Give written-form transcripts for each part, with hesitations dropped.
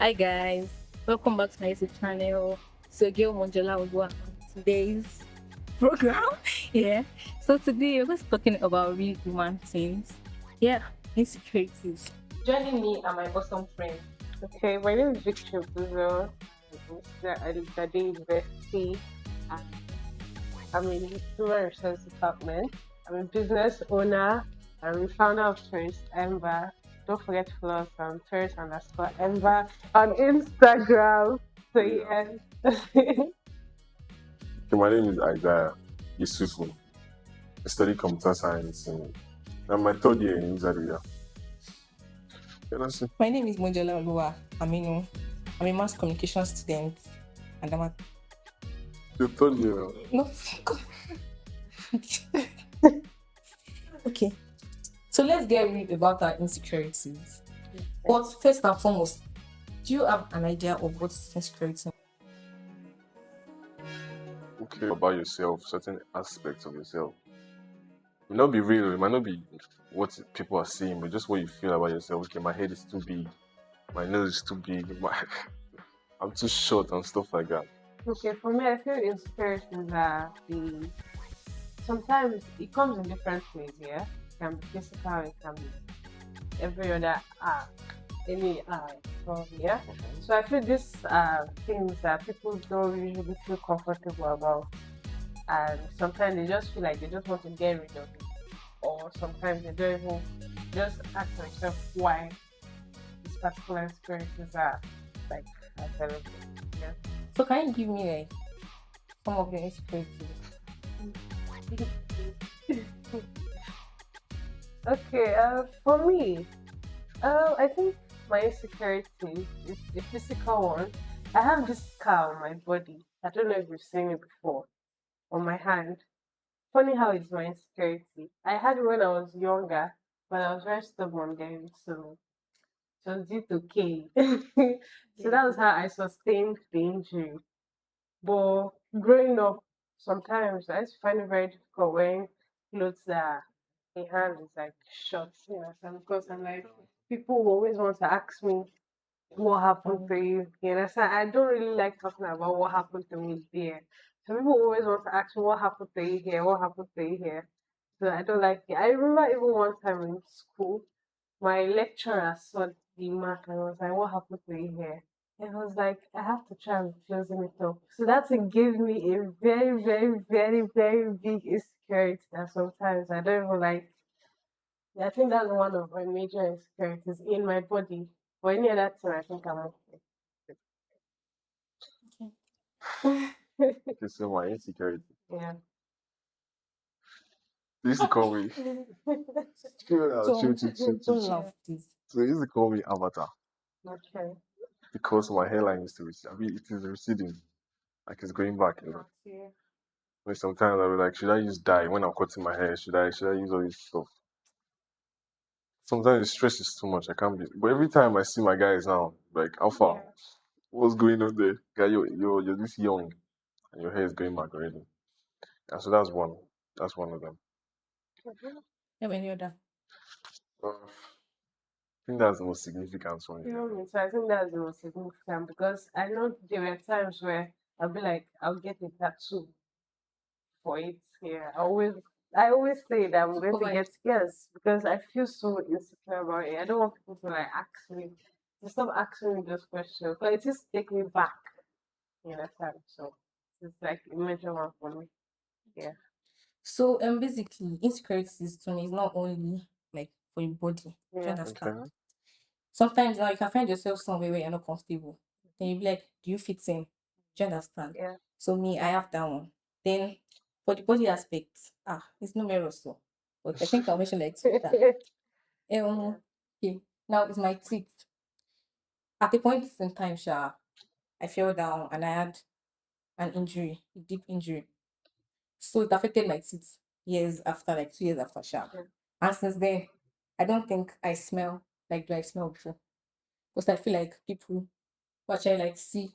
Hi guys, welcome back to my YouTube channel. So girl Monjola will go on today's program. Yeah. So today we're just talking about real human things. Yeah, insecurities. Joining me are my awesome friends. Okay, my name is Victor Buzo. I'm studying university. and I'm in human resource department. I'm a business owner. I'm the founder of Tourist Ember. Don't forget to follow us on Tourist underscore Ember on Instagram. So Yeah. yes. Okay, my name is Isaiah Yusufu. I study computer science and I'm my third year in Zaria. Yeah, that's it. My name is Monjola Aminu. I'm a mass communication student and I'm a The third year. no okay. So let's get real about our insecurities. But first and foremost, do you have an idea of what insecurity? Okay, about yourself, certain aspects of yourself. It might not be real, it might not be what people are seeing, but just what you feel about yourself. Okay, my head is too big, my nose is too big, I'm too short and stuff like that. Okay, for me, I feel insecurities are the sometimes it comes in different ways. Yeah, it can be physical, it can be every other any from here. So I feel these are things that people don't usually feel comfortable about, and sometimes they just feel like they just want to get rid of it, or sometimes they don't even just ask themselves why these particular experiences are like available. Yeah. So can you give me like some of your insecurities? Okay, for me, I think my insecurity is the physical one. I have this scar on my body. I don't know if you've seen it before on my hand. Funny how it's my insecurity. I had it when I was younger, but I was very stubborn then, so it was due to cane. So that was how I sustained the injury. But growing up, sometimes I used to find it very difficult wearing clothes that the hand is like short, you know, so because I'm like people will always want to ask me what happened to you. You know, so I don't really like talking about what happened to me there. So people always want to ask me what happened to you here, what happened to you here. So I don't like it. I remember even one time in school, my lecturer saw the mark and was like, "What happened to you here?" And I was like, "I have to try and closing it up." So that thing gave me a very, very, very, very big insecurity that sometimes I don't even like. I think that's one of my major insecurities in my body. But any other thing, I think I'm okay. Okay, so my insecurity. Yeah. They used to call me, chill, So chill, chill, chill, don't chill. Yeah. laugh, please. So they used to call me Avatar Okay. because my hairline used to recede. I mean, it is receding, like it's going back. Yeah. But sometimes I'll be like, should I use dye when I'm cutting my hair? Should I use all this stuff? Sometimes the stress is too much. I can't be. But every time I see my guys now, like Alpha, Yeah. what's going on there? Guy, you're this young and your hair is going back already. And so that's one. That's one of them. Mhm. Have any other? I think that's the most significant one. You know me, so I think that's the most significant because I know there were times where I'll be like, I'll get a tattoo for it. Yeah, I always say that I'm To going to cover get it. yes because I feel so insecure about it. I don't want people to like ask me to stop asking me those questions, but it just take me back. You understand? So it's like a major one for me. Yeah. So basically insecurities to me is not only like for your body. Do you Yeah. Okay. understand? Sometimes now you can find yourself somewhere where you're not comfortable. Then you'll be like, do you fit in? Do you understand? Yeah. So me, I have that one. Then for the body aspect, it's numerous so. But I think I'll mention like two that. Yeah. Okay. Now it's my teeth. At a point in time, I fell down and I had an injury, a deep injury. So it affected my teeth years after, like 2 years after Yeah. And since then, I don't think I smell like do I smell before. Because I feel like people who actually like see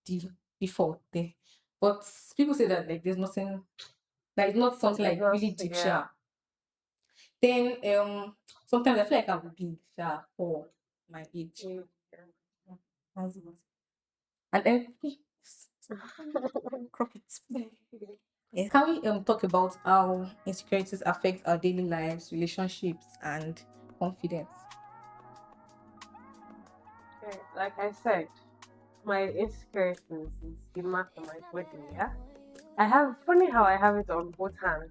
the default there. But people say that like there's nothing like it's not something There's like no, really deep yeah. Then sometimes I feel like I'm big for my age. Mm. That's it. And then crop it. Yes. Can we talk about how insecurities affect our daily lives, relationships, and confidence? Okay, like I said, my insecurities is the mark on my body. Yeah, I have funny how I have it on both hands,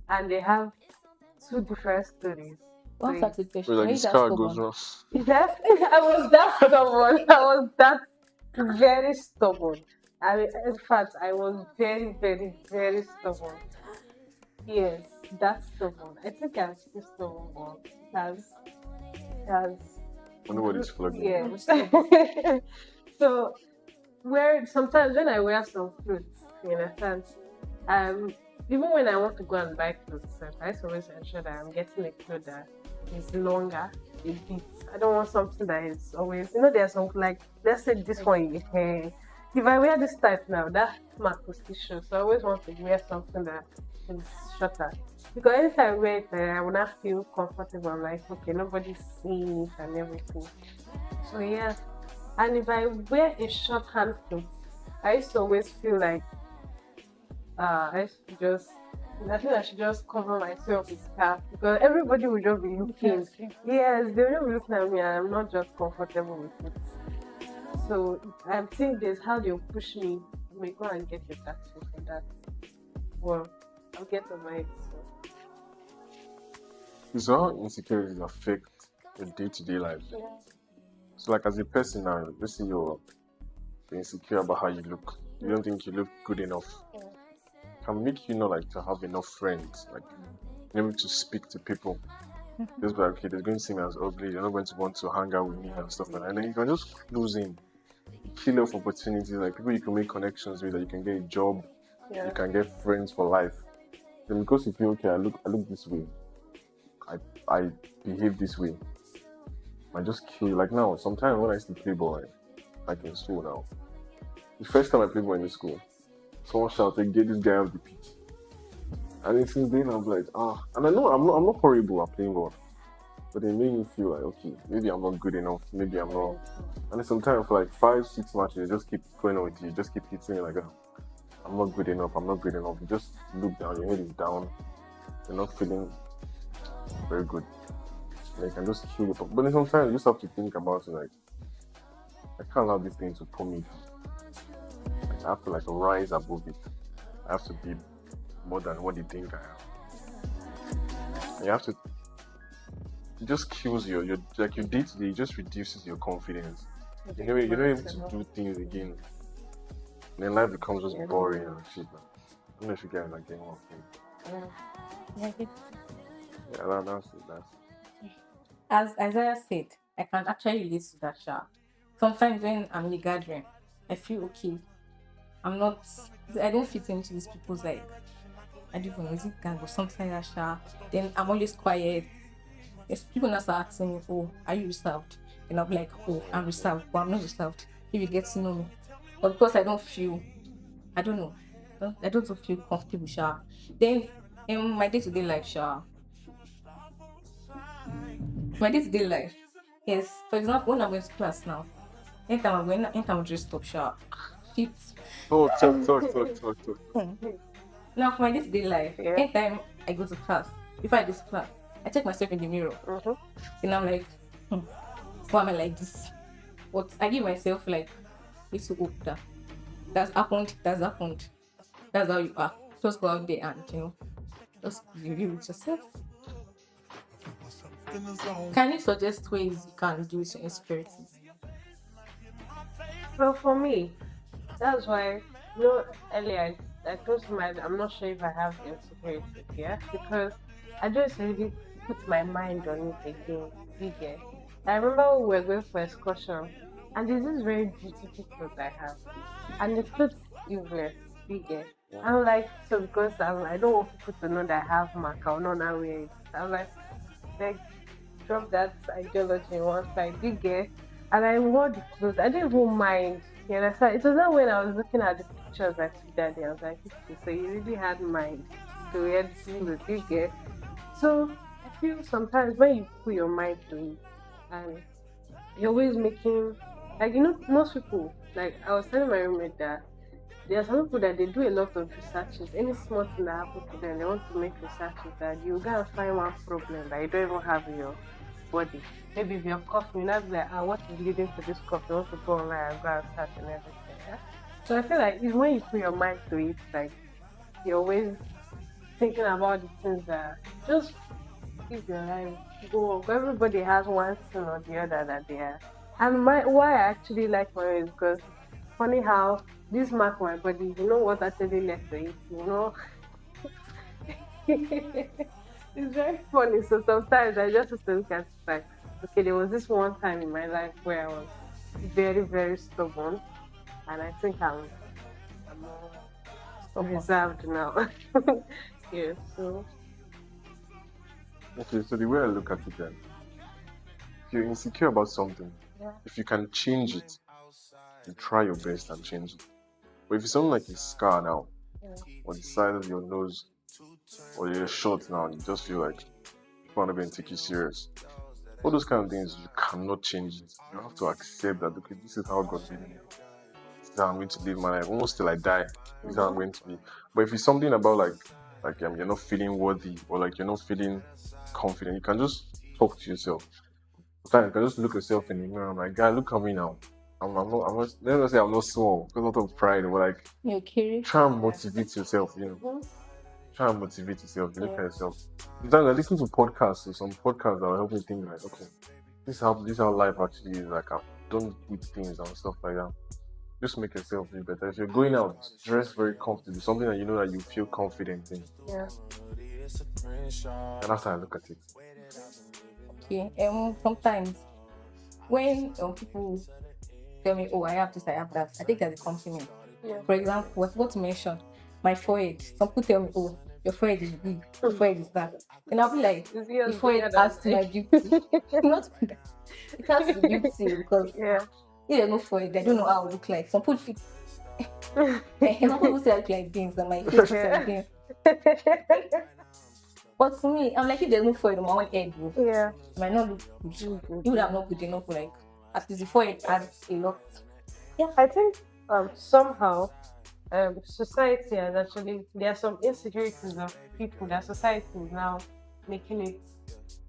and they have two different stories. So One ask a But question. like Are the you that scar goes stubborn? wrong. that I was that stubborn. I was that very stubborn. I mean, in fact, I was very, very, very stubborn. Yes, that's stubborn. I think I'm still stubborn, but it has Nobody's flogging you. I'm yes. stubborn. So where sometimes when I wear some clothes, you understand, um, even when I want to go and buy clothes, I just always ensure that I'm getting a clothes that is longer a bit. I don't want something that is always, there's some like, let's say this one, if I wear this type now, that mark will still show. So I always want to wear something that is shorter. Because anytime I wear it, I will not feel comfortable. I'm like, okay, nobody's seeing it and everything. So yeah, and if I wear a short hand clothes, I used to always feel like I should just I think I should just cover myself with scarf because everybody will just be looking. Yes, they will just be looking at me and I'm not just comfortable with it. So I think there's how they'll push me. You may go and get your tattoo for that. Well, I'll get over it. So So how insecurities affect your day-to-day life? yeah. So like as a person now, let's say you're insecure about how you look. You don't think you look good enough. Yeah. Can make you not like to have enough friends, like able to speak to people. Just be like, okay, they're going to see me as ugly. They're not going to want to hang out with me and stuff like that. And then you can just close in, kill off opportunities, like people you can make connections with, that you can get a job, you Yeah. can get friends for life. Then because you feel okay, I look this way, I behave this way. I just kill you. Like now, sometimes when I used to play ball, like in school now, the first time I played ball in the school, someone shouted, "Get this guy off the pitch!" And then since then, I'm like, and I know I'm not horrible at playing ball, but it made me feel like, okay, maybe I'm not good enough, maybe I'm not. And then sometimes for like 5, 6 matches, you just keep going on with you, just keep hitting me like, I'm not good enough, I'm not good enough. You just look down, your head is down, you're not feeling very good. Like, you can just kill it. But then sometimes you just have to think about it, like, I can't allow this thing to pull me down. Like, I have to like rise above it. I have to be more than what they think I am. And you have to, it just kills your like your day to day, it just reduces your confidence. You're not able to do things again. And then life becomes just boring and shit. Man. I don't know if you guys are getting one thing. Yeah, Yeah, that's it. That's as Isaiah said, I can actually relate to that. Sha. Sometimes when I'm in a gathering, I feel okay. I'm not. I don't fit into these people's like. I don't even know, is it gang or something like that. Sha. Then I'm always quiet. Yes, people now start asking me, "Oh, are you reserved?" And I'm like, "Oh, I'm reserved, but I'm not reserved." If you get to know me, but because I don't feel, I don't know, I don't feel comfortable. Sha. Then in my day-to-day life, sha, my day-to-day life. Yes, for example, when I'm going to class now, anytime I'm dressed up sharp, fit. talk. Now for my day-to-day life, Yeah. anytime I go to class, before I go to class, I check myself in the mirror. Mm-hmm. And I'm like, why am I like this? But I give myself like little hope that that's happened, that's happened. That's how you are. Just go out there and just be real with yourself. Can you suggest ways you can reduce your insecurities? Well, for me, that's why, earlier I told you I'm not sure if I have insecurities, yeah, because I just really put my mind on it again. You get? I remember we were going for excursion, and there's this very beautiful clothes I have, and the clothes useless. You get? I'm like, so because I don't want people to know that I have mark, I'll not now wear it. I'm like drop that ideology in one side. You get? And I wore the clothes. I didn't even mind. You understand? It was not when I was looking at the pictures I took that day. I was like, okay, so you really had mind to wear this clothes. You get? So I feel sometimes when you put your mind to it and you're always making Like most people. Like I was telling my roommate that there are some people that they do a lot of researches. Any small thing that happens to them, they want to make researches that you gotta find one problem that you don't even have in your body. Maybe if you're coughing, you not be like, what is leading to this cough? You want to go online and go and search and everything. Yeah? So I feel like it's when you put your mind to it, like you're always thinking about the things that just live your life. Go. Everybody has one thing or the other that they are. And why I actually like mine is because funny how this mark my body. You know what actually led to it. It's very funny. So sometimes I just used to look at it like, okay, there was this one time in my life where I was very, very stubborn, and I think I'm more Stubborn. reserved now. Yeah. So Okay, so the way I look at it then, if you're insecure about something, yeah. if you can change it, you try your best and change it. But if it's something like a scar now, Yeah. or the side of your nose, or you're short now, and you just feel like people are not going to take you serious. All those kind of things, you cannot change it. You have to accept that, okay, this is how God made me. This is how I'm going to live my life. Almost till I die, this is how I'm Mm-hmm. going to be. But if it's something about you're not feeling worthy or like you're not feeling confident, you can just talk to yourself. Sometimes you can just look yourself in the mirror. I'm like, God, look at me now. I'm not, let me say I'm not small because out of pride, but like, You okay? try and motivate yourself, Mm-hmm. Try and motivate yourself. You look Yeah. at yourself. Sometimes I listen to podcasts, so some podcasts that will help me think like, okay, this is how life actually is. Like, don't good things and stuff like that. Just make yourself feel better. If you're going out, dress very comfortable, something that you know that you feel confident in. Yeah. And that's how I look at it. Okay. Sometimes when people tell me, "Oh, I have this, I have that," I take it as a compliment. Yeah. For example, what you mentioned, my forehead. Some people tell me, "Oh, your forehead is big. Your forehead is that," and I'll be like, Is "The yours forehead bigger than adds to my beauty, not that. It adds to the mine? beauty because Yeah. if there's no forehead, I don't know how I look like. Some people feel, some people say I look like beans, and my face looks like Yeah. beans. But to me, I'm like, if there's no forehead on my own head, bro, Yeah. it might not look good. Good, good, Even though yeah. I'm not good enough, like at least the forehead adds a lot. Yeah. I think somehow society has actually there are some insecurities of people that society is now making it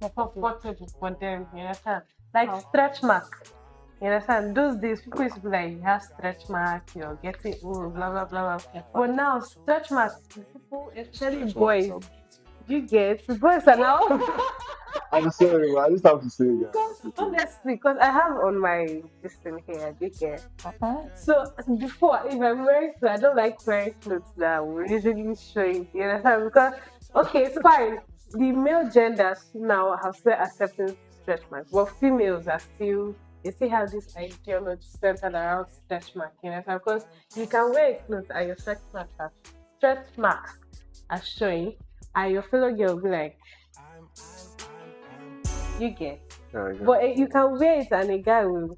comfortable for them, you understand? Like Wow. stretch mark. You understand? Those days people used to be like you have stretch mark, you're getting old, blah blah blah blah. But now stretch mark people, especially Stretch marks boys, up. you get boys are now I'm sorry, but I just have to say it, because guys. Okay. honestly, because I have on my this thing here, you get. Uh-huh. So before, if I'm wearing clothes, I don't like wearing clothes that will usually show it. You understand? Because okay, fine. The male genders now have still accepting stretch marks, but females are still they still have this ideology centered around stretch mark. You understand? Because you can wear a clothes and your stretch marks are showing, and your fellow girl will be like, you get. Yeah, yeah. But you can wear it and a guy will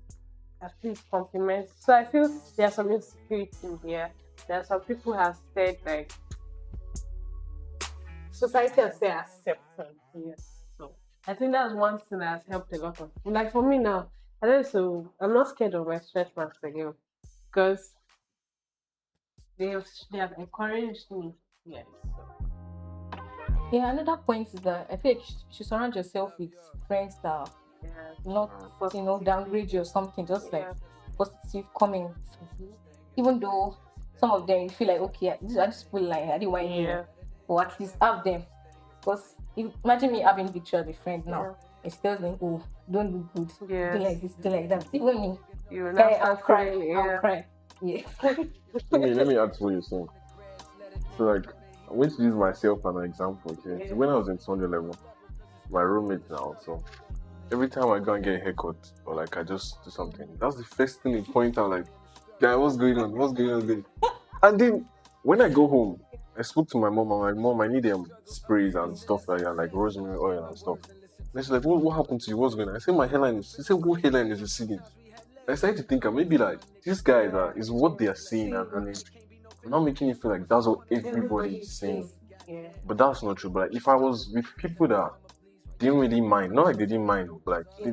at least compliment. So I feel there are some insecurity in here. There are some people who have said like society has said acceptance. Yes. So I think that's one thing that has helped a lot of people. Like for me now, I don't so I'm not scared of my stretch marks again because they have encouraged me. Yes. So Yeah, another point is that I feel like you should surround yourself with friends that yeah, will not, positive. downgrade you or something, just like Yeah. positive comments. Mhm. Even though some of them you feel like, okay, these are just people like I didn't want to hear, Yeah. or at least have them. Because imagine me having Victor as a friend now, Yeah. and she tells me, "Oh, don't look good, do Yes. like this, do like that." Even me, You will now hey, I'll start cry, crying. I'll Yeah. cry. Yeah. Let me add to what you're saying. So like I'm going to use myself as an example, okay? So Yeah. when I was in 200 level, my roommate now, so every time I go and get a haircut or like I just do something, that's the first thing they point out like, guy, what's going on? What's going on? There?" And then when I go home, I spoke to my mom. I'm like, Mom, I need sprays and stuff like that, like rosemary oil and stuff. And she's like, what happened to you? What's going on? I said, my hairline is. She said, what hairline is receding? I started to think, maybe like these guys are is what they are saying, See, and I'm not making it feel like that's what everybody everybody is is saying. saying. Yeah. But that's not true. But like, if I was with people that didn't really mind, not like they didn't mind, but like Yeah.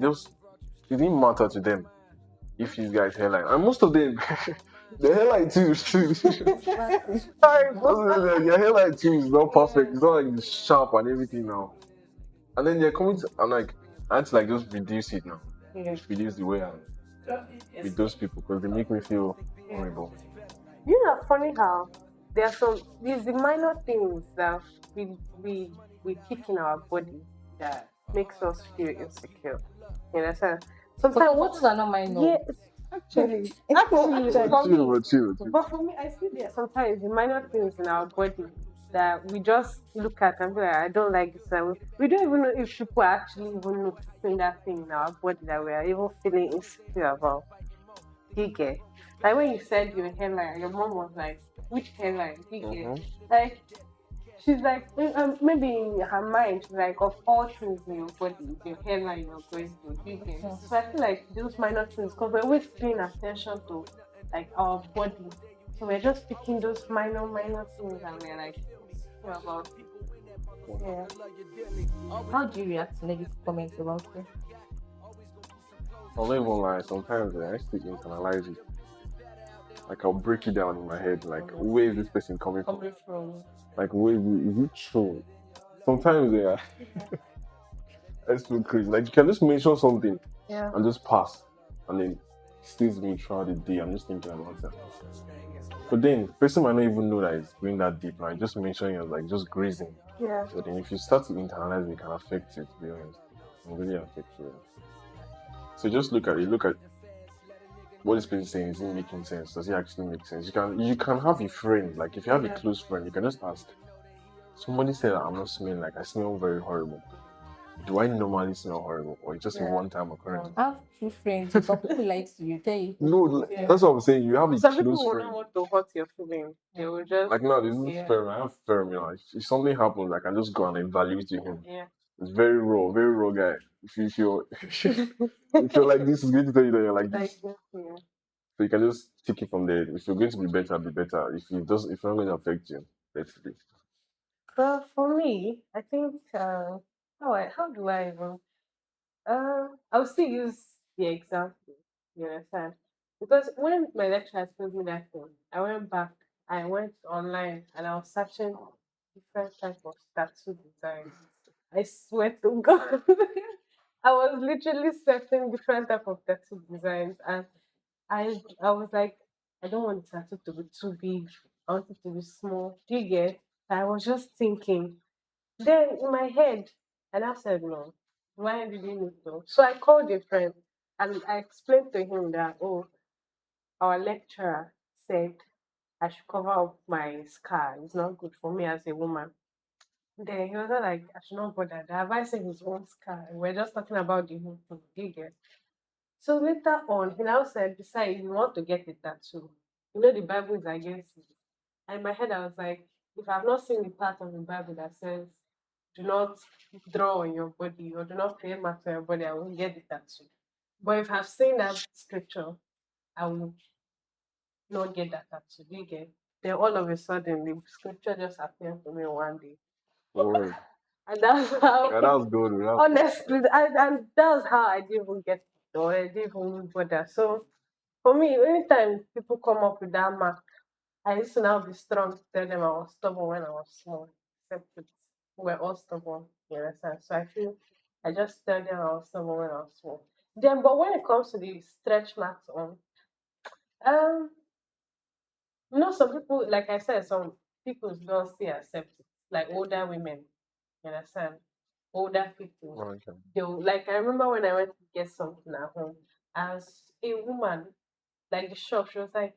they didn't matter to them. if his guy's hairline, and most of them, the hairline too. Exactly. Sorry, Most of them, their hairline too is not perfect. It's not like it's sharp and everything now. And then they're coming to, I'm like, I had to like just reduce it now. yeah, Just reduce the way I with those people because they make me feel yeah. horrible. You know, funny how there are some these the minor things that we we we pick in our body that makes us feel insecure. You understand? Sometimes But what? those are not mine, no. Yes, Actually. for me, Chill. but for me, I feel there are sometimes the minor things in our body that we just look at and be like, I don't like this. And we don't even know if people are actually even noticing that thing in our body that we are even feeling insecure about. Do you get? Like when you said your hairline, your mom was like, which hairline? Do you get? Mm-hmm. Like, she's like, maybe in her mind, she's like, of all things in your body, it's your hairline you're going to. Do you get? Hmm. So I feel like those minor things, because we're always paying attention to like our body. So we're just picking those minor things and we're like insecure about it. Yeah. How do you react to negative comments about you? I'll not even lie. Sometimes I still internalize it. Like I'll break it down in my head. Like where is this person coming from? Coming from. Like where is it true? Sometimes yeah, I feel crazy. Like you can just mention something Yeah. and just pass, and then it stays with me throughout the day. I'm just thinking about it. But then person might not even know that it's going that deep. Like just mentioning it like just grazing. Yeah. But then if you start to internalize it, it can affect you, to be honest. It can really affect you. So just look at it. Look at what this person is saying. Is it making sense? Does it actually make sense? You can have a friend. Like if you have a Yeah. close friend, you can just ask. Somebody said that I'm not smelling like I smell very horrible. Do I normally smell horrible or it's just a Yeah. one-time occurrence? I have two friends. If some people like you, tell you. No, Yeah. that's what I'm saying. You have a Some people close will not friend. want to hurt your feelings. They will just Like now, this is yeah. firm. I have firm. If something happens, I can just go and evaluate with him. Yeah. It's very raw guy. If you're if you're like this, he's going to tell you that you're like Like this. yeah. So you can just take it from there. If you're going to be better, be better. If you're not going to affect you, let's be. Well, for me, I think how do I even I'll still use the example. You understand? Because when my lecturer told me that thing, I went back. I went online and I was searching different type of tattoo designs. I swear to God, I was literally searching different type of tattoo designs, and I was like, I don't want the tattoo to be too big. I want it to be small. Do you get? I was just thinking. Then in my head, and I said no. Why did you need to? So I called a friend and I explained to him that our lecturer said I should cover up my scar. It's not good for me as a woman. Then he was like, I should not bother. The advice is his own scar. We're just talking about the whole thing. Do you get? So later on, he now said, besides, you want to get a tattoo. You know the Bible is against it. And in my head, I was like, if I've not seen the part of the Bible that says, do not draw on your body or do not create marks on your body, I won't get the tattoo. But if I've seen that scripture, I will not get that tattoo. Do you get? Then all of a sudden, the scripture just appeared to me one day. Alright. And that's how, Yeah, that's good. That's honestly, and that's how I didn't even get it or I didn't even bother. So for me, anytime people come up with that mark, I used to now be strong to tell them I was stubborn when I was small. Except it's, we're all stubborn, you understand? So I feel I just tell them I was stubborn when I was small. Then, but when it comes to the stretch marks on, um, some people, like I said, some people don't still accept it, like older women, you understand? Older people. okay. They'll, like, I remember when I went to get something at home, as a woman, like the shop, she was like,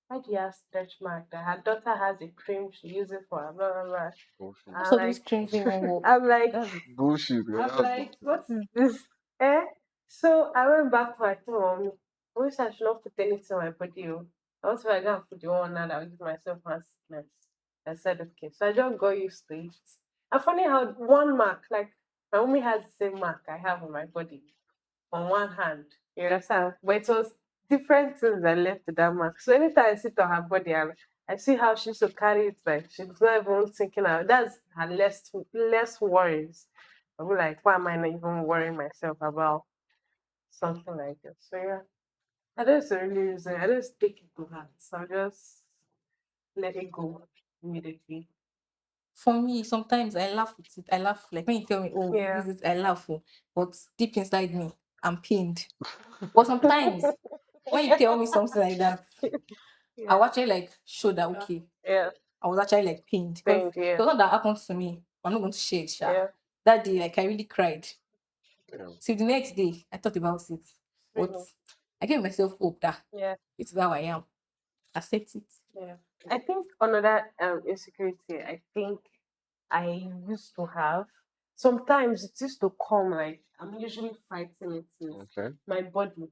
why do you have stretch mark? That her daughter has a cream she uses for her, blah, blah, blah. Bullshit. Most I'm of those like, creams don't even work. I'm like, That's it. Bullshit. Man. I'm That's like, bullshit. what is this? Eh? So I went back to my mom. I wish I should not put anything on my body. Oh. I want to go and put the one now that will give myself one sickness. I said, okay. So I just got used to it. And funny how one mark, like my mommy has the same mark I have on my body on one hand. You understand? But it was different things that led to that mark. So anytime I sit on her body, I see how she used to carry it like she's not even thinking out. That's her less worries. I'll be like, why am I not even worrying myself about something like this? So yeah. I don't really use it. I just take it to heart. So I just let it go immediately. For me, sometimes I laugh with it. I laugh like when you tell me, "Oh, Yeah. this is," I laugh. Oh, but deep inside me, I'm pained. But sometimes when you tell me something like that, I'll Yeah. actually like show that okay, Yeah. I was actually like pained because Thank it you. was not that happened to me. I'm not going to share it, Sha. Yeah. That day, like I really cried. Damn. So the next day, I thought about it, but Really. I gave myself hope that Yeah. it's how I am. Accept it. Yeah. I think another insecurity I think I used to have. Sometimes it used to come like I'm usually fighting it with Okay. my body.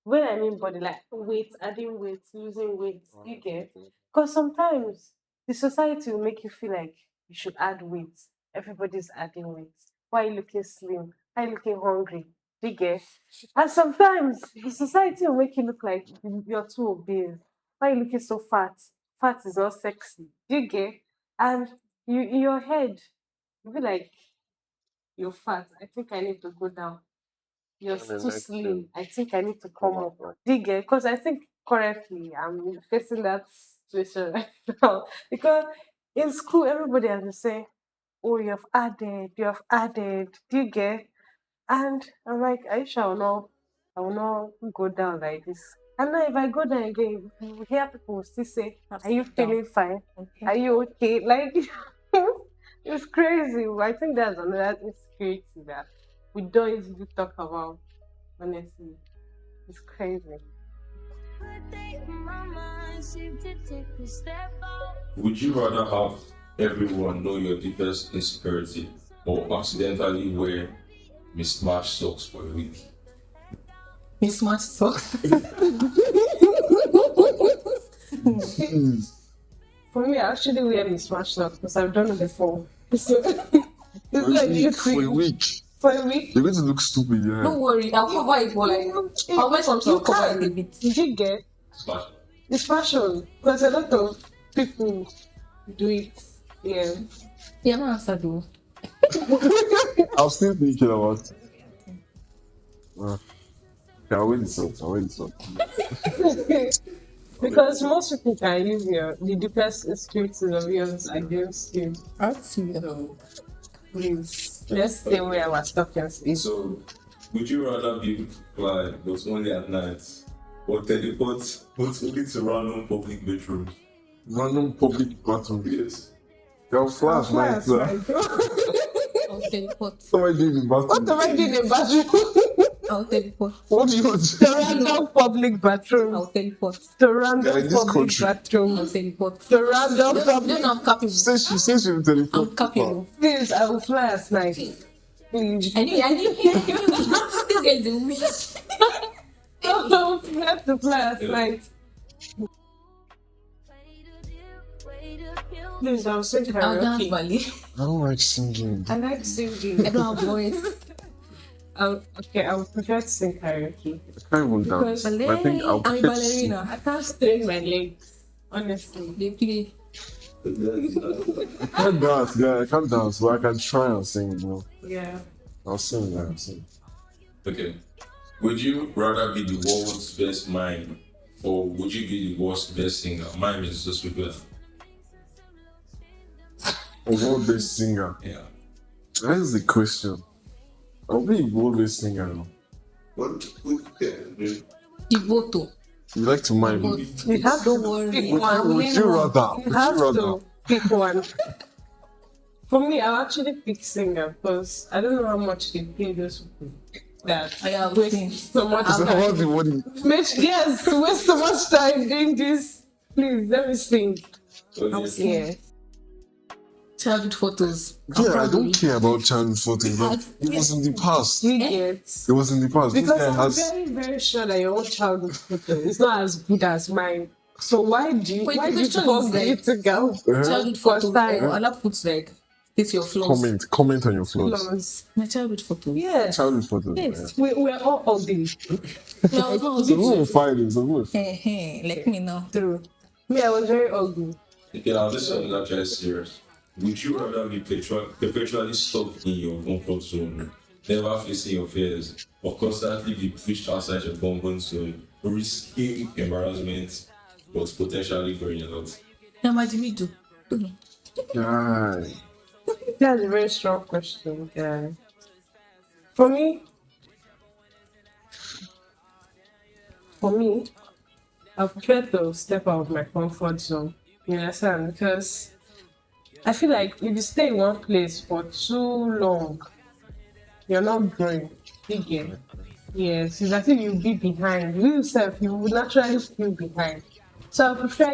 When I mean body, like weight, adding weight, losing weight, you get? Because sometimes the society will make you feel like you should add weight. Everybody's adding weight. Why are you looking slim? Why are you looking hungry? You get? And sometimes the society will make you look like you're too obese. Why are you looking so fat? Fat is not sexy. You get? And you in your head, you be like, you're fat. I think I need to go down. You're And the too next thing, slim. I think I need to come come up up. like, Do you get? Because I think currently I'm facing that situation right now. Because in school, everybody has been saying, "Oh, you have added." Do you get? And I'm like, Aisha, I will not go down like this. And now if I go down again, you will hear people still say, I'll "Are you sit down. feeling fine? Okay. Are you okay?" Like it's crazy. I think that's another insecurity that we don't easily talk about. Honestly, it's crazy. Would you rather have everyone know your deepest insecurity or accidentally wear mismatched socks for a week? Mismatched socks. For me, I actually wear mismatched socks because I've done it before. So it's for like a you week, for a think week. for a week. You're going to look stupid, yeah. Don't worry, I'll cover it for like. I'll wear something. I'll cover it a bit. Did you get? Smash. It's fashion because a lot of people do it. Yeah. Yeah, no answer though. I'm still thinking about it. Okay, I'll wait this up. I'll wait this up. Because most people can use the deepest insecurities of yours against you. That's you. So please, let's stay where our stockings is. So, would you rather be fly but only at night or teleport but only to random public bedrooms? Random public bathroom. Yes. Your flash, Fly my at sir. night. I'll teleport. Somebody doing the bathroom. What am I doing in the bathroom? I'll teleport. What do you want To to random public bathroom. I'll teleport. To Yeah, random in this public country. I'll bathroom. teleport. To random Just public. I'm capable. Says she will teleport. I'm capable. Please, I will fly at night. Please. I knew. This guy is a witch. We have to fly at night. Please, I'll sing I'll dance karaoke. ballet. I don't like singing. I like singing. I don't have voice. I would prefer to sing karaoke. I can't even dance. Because I think I'll I'm a prefer to sing. ballerina. I can't strain my legs. Honestly. They play. I can't dance, yeah, I can't dance, but I can try and sing, you know. Yeah. I'll sing, yeah, I'll sing. Okay. Would you rather be the world's best mime or would you be the world's best singer? Mime is just people. A world-based singer. Yeah. That is the question. I'll be a world-based singer now. What? Yeah. Iboto. You like to mime? Iboto. You have Don't to worry. pick Would one. you rather? You Would have you rather? to pick one. For me, I'll actually pick singer because I don't know how much they pay those people that I have waste seen. so much So time. what's the money? Yes, waste so much time doing this. Please, let me sing. Yeah. Childhood photos. Yeah, I don't care about childhood photos, but it was in the past. You get. It was in the past. This Because guy I'm has. very, very sure that your own childhood photo is not as good as mine. So why do you But why the do you question call is me like- to go? Childhood For photos. time. Or other puts like it's your flaws. Comment on your flaws. Close. My childhood photo. Yeah. Childhood photos. Yes. We're all ugly. No, no, Yeah. So who will fight it? So who will Hey, hey, like me now. True. Me, I was very ugly. Okay, now this one is actually serious. Would you rather be perpetually stuck in your comfort zone never facing your fears, or constantly be pushed outside your comfort zone, risking embarrassment, but potentially growing a lot. Yeah, what do we do? Yeah. That's a very strong question. Yeah. For me, for me, I prefer to step out of my comfort zone. You understand? Because I feel like if you stay in one place for too long, you're not growing. You get? Yes, it's as if you'll be behind. You yourself, you will naturally feel behind. So I prefer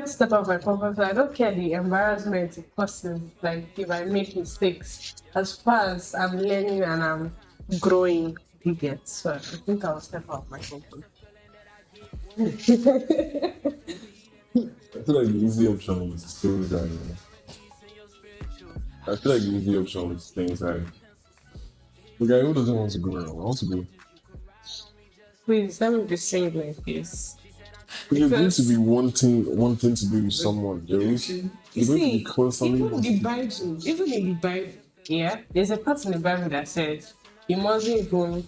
to step out of my comfort zone. I don't care the embarrassment it causes, like if I make mistakes. As far as I'm learning and I'm growing, you get. So I think I'll step out of my comfort I feel like the easy option was still that. I feel like the easy option was things like the guy who doesn't want to go around. I want to go. Please, let me be saying like this. But you're going to Because be wanting to be with someone. you You're going to be see, constantly even the wanting. Bible, even in the Bible, yeah, there's a part in the Bible that says you mustn't even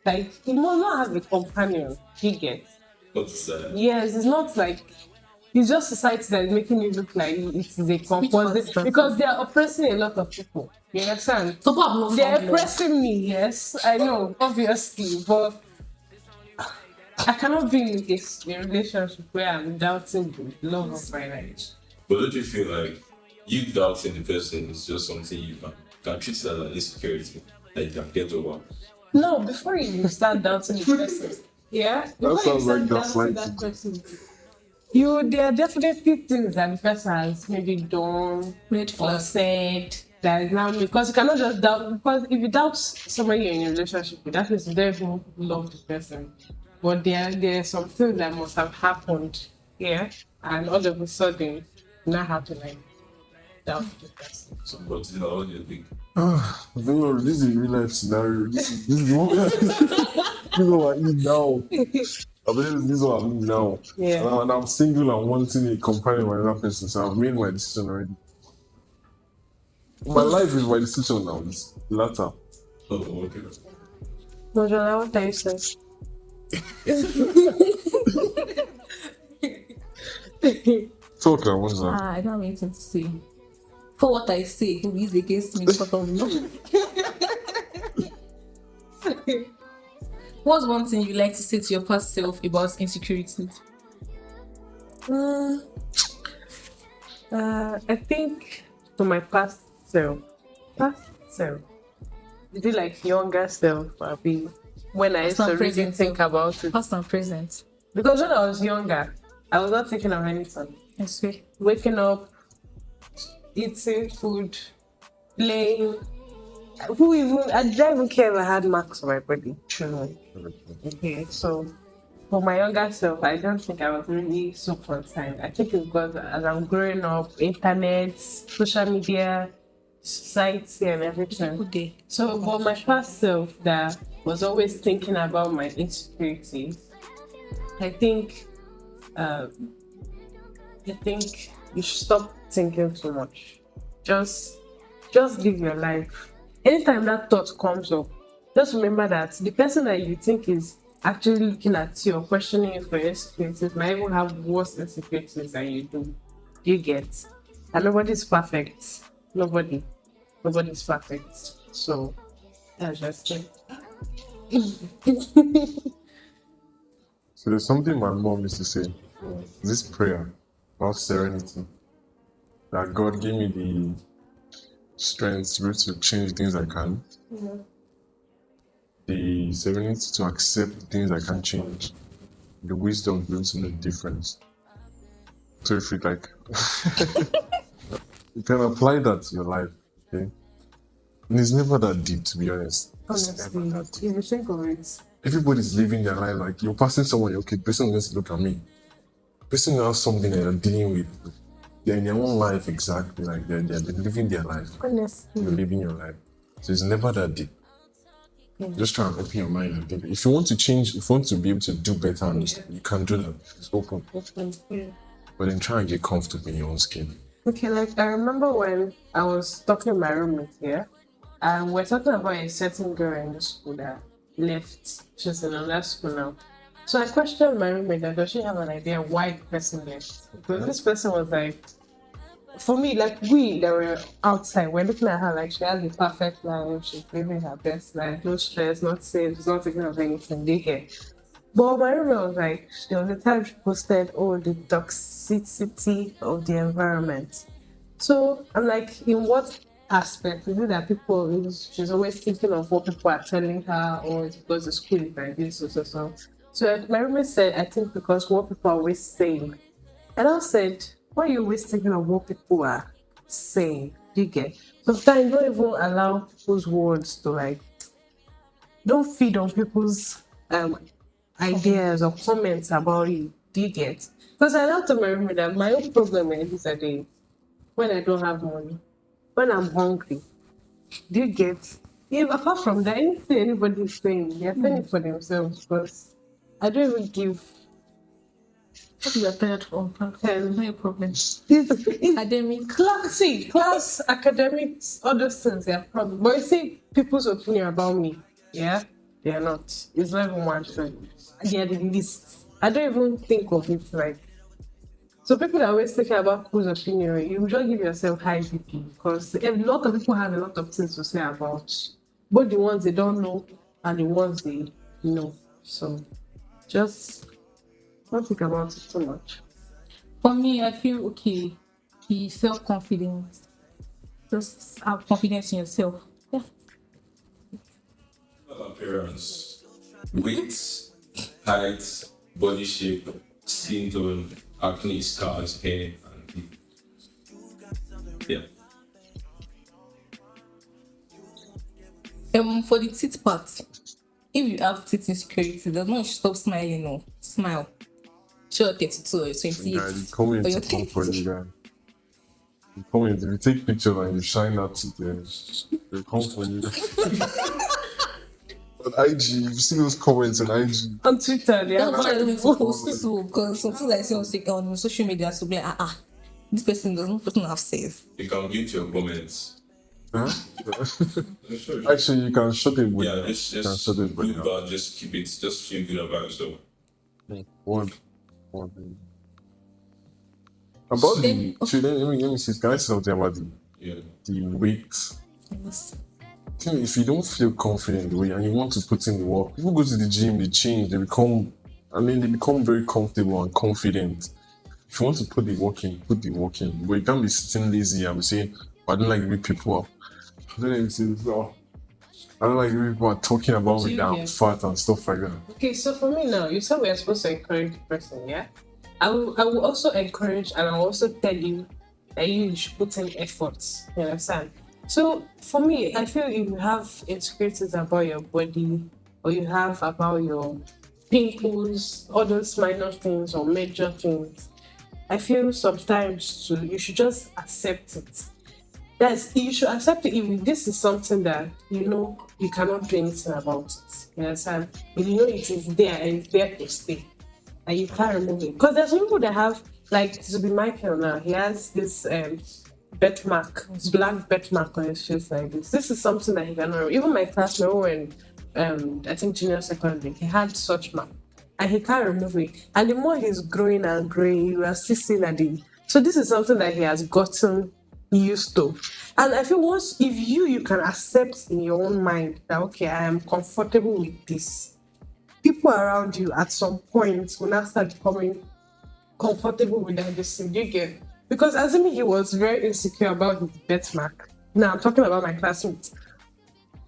like you must not have a companion. You get? What's that? Yes, it's not like it's just society that is making it look like it is a part is compulsory that? because they are oppressing a lot of people. You understand? So Pablo They're found love. oppressing me, yes, I know, obviously, but I cannot be in a relationship where I'm doubting the love of my life. But don't you feel like you doubting the person is just something you can treat it as an insecurity that you can get over? No, before you start doubting the person, yeah, before you sounds start like doubting gaslighting. that person, there are definitely things that the person has maybe done Red or flag. said that is now because you cannot just doubt because if you doubt somebody you're in a relationship with, that means you don't even love the person. But there are some things that must have happened, yeah, and all of a sudden you now have to like doubt the person. So, but you know, what do you think? This is a real life scenario. This is what this is what I need now. I believe this is what I need now. Yeah. And I'm single and wanting a companion with another person, so I've made my decision already. My life is my decision now. It's latter. Oh, okay. Monjola, what are you saying? Talk, I want that. I don't have anything to say. For what I say, who is against me because of love? What's one thing you like to say to your past self about insecurities? I think to my past self, is it like younger self? I mean, when I used to really think about it. Past and present. Because when I was younger, I was not thinking of anything. I swear. Waking up, eating food, playing. I didn't even care if I had marks on my body. Truly. Okay, so for my younger self, I don't think I was really so concerned. I think it's because as I'm growing up, internet, social media, society, and everything. Good day. So for my past self that was always thinking about my insecurities, I think you should stop thinking too much. Just live your life. Anytime that thought comes up, just remember that the person that you think is actually looking at you or questioning you for your insecurities might even have worse insecurities than you do. You get? And nobody's perfect. Nobody's perfect. So that's just it. So there's something my mom used to say. This prayer about serenity. That God gave me the strength to be able to change things I can. The serenity to accept the things I can't change. The wisdom to be able to know the difference. So if you like you can apply that to your life, okay? And it's never that deep, to be honest. Honestly, if you think of it. Everybody's living their life like you're passing someone, okay, the person wants to look at me. The person has something that they're dealing with. They're in their own life exactly, like they're living their life. Honestly. You're living your life. So it's never that deep. Just try and open your mind and think. If you want to change, if you want to be able to do better, and you can do that. It's open. Yeah. But then try and get comfortable in your own skin. Okay, like I remember when I was talking to my roommate here, And we're talking about a certain girl in the school that left. She's in another school now. So I questioned my roommate that does she have an idea why the person left? Because this person was like, for me, like we that were outside, we're looking at her like she has the perfect life, she's living her best life, no stress, not safe, she's not taking of anything, they care. But my roommate was like, there was a time she posted, oh, the toxicity of the environment. So I'm like, in what aspect? Is it that she's always thinking of what people are telling her, or it's because the school is like this, so. So my roommate said, I think because what people are always saying. And I said, why are you always thinking of what people are saying? You get sometimes don't even allow people's words to like don't feed on people's ideas or comments about you. Do you get? Because I now told my roommate that my own problem is that when I don't have money, when I'm hungry, do you get? If apart from that, anything anybody is saying, they're saying it for themselves because I don't even give. What you are tired from? No problem. Academic class, academics, all those things, they are problem. But you see, people's opinion about me, yeah, they are not. It's not even one thing. They are the least. I don't even think of it like. So people are always thinking about people's opinion. You just give yourself high BP because a lot of people have a lot of things to say about both the ones they don't know and the ones they know. So just don't think about it too much. For me, I feel okay. Be self-confident. Just have confidence in yourself. Yeah. Appearance, weight, height, body shape, skin tone, acne scars, hair, and yeah. For the teeth part, if you have teeth insecurity, does not stop smiling or smile. Sure, 32 or 28. Guy, the comments Or will come for you, guy. The comments, if you take pictures and you shine that to them, they'll come for you. On IG, you see those comments on IG. On Twitter, they That's have why I don't need to post so because something I see on social media to be like, this person doesn't have sense. You can mute your comments. Huh? Sure. Actually, you can shut it with Yeah, you can shut it with good, but just keep it, just feel good about yourself. One thing. About the, let me see, can I say something about the weight? Yes. If you don't feel confident in the way and you want to put in the work, people go to the gym, they change, they become very comfortable and confident. If you want to put the work in, put the work in. But you can't be sitting lazy and be saying, I don't like the way people are. I don't like the way people are talking about me that I'm fat and stuff like that. Okay, so for me now, you said we are supposed to encourage the person, yeah? I will also encourage and I'll also tell you that you should put in efforts. You understand? So for me, I feel if you have insecurities about your body or you have about your pimples, all those minor things or major things, I feel sometimes you should just accept it. You should accept it if this is something that you know you cannot do anything about it. You understand? If you know it is there and it's there to stay and you can't remove it. Because there's some people that have, like Zubi Michael now, he has this birthmark, black birthmark on his face like this. This is something that he cannot remove. Even my classmate when I think junior secondary, he had such mark and he can't remove it. And the more he's growing and growing, you are still seeing that so this is something that he has gotten used to. And I feel once if you can accept in your own mind that okay, I am comfortable with this, people around you at some point will now start becoming comfortable with that decision. You get, because assuming he was very insecure about his birthmark. Now I'm talking about my classmates.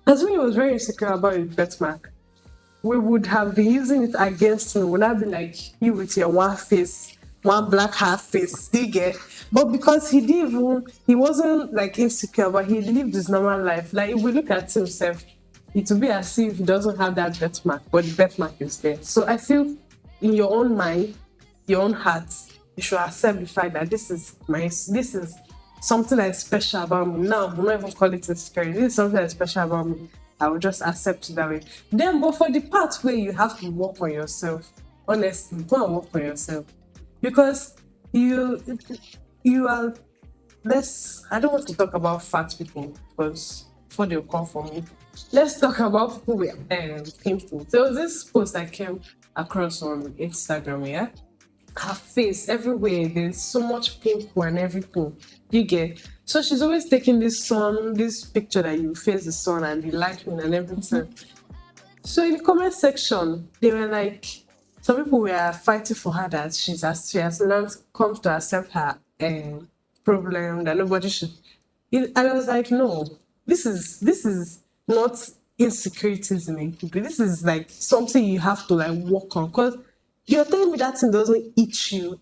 Assuming he was very insecure about his birthmark, we would have been using it against him. Would not be like you with your one face, one black half face, you get. But because he wasn't like insecure, but he lived his normal life. Like if we look at himself, it would be as if he doesn't have that birthmark, but the birthmark is there. So I feel in your own mind, your own heart, you should accept the fact that this is something that is special about me. Now, I'm not even call it insecurity. This is something that is special about me. I will just accept it that way. Then, but for the part where you have to work on yourself, honestly, go and work on yourself. Because you are less, I don't want to talk about fat people because before they'll come for me. Let's talk about people with pimples. There was this post I came across on Instagram, yeah? Her face everywhere, there's so much pimple and everything. You get so she's always taking this picture that you face the sun and the lightning and everything. So in the comment section, they were like, some people were fighting for her that she has learned come to accept her problem that nobody should. And I was like, no, this is not insecurities in people. This is like something you have to like work on because you're telling me that thing doesn't eat you.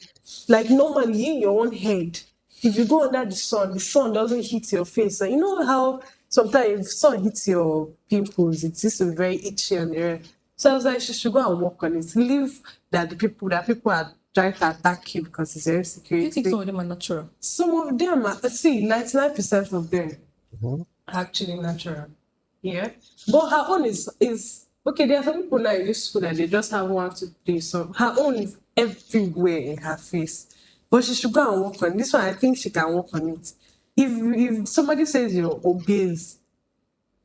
Like normally in your own head, if you go under the sun doesn't hit your face. And you know how sometimes if sun hits your pimples, it used to be very itchy on the air. So I was like, she should go and work on it. Leave that people are trying to attack you because it's very Do you think security. some of them are natural? Some of them are, see, 99% of them are actually natural. Yeah. But her own is okay, there are some people like this school that they just have one, two, three. So her own is everywhere in her face. But she should go and work on this one. I think she can work on it. If somebody says you're obese,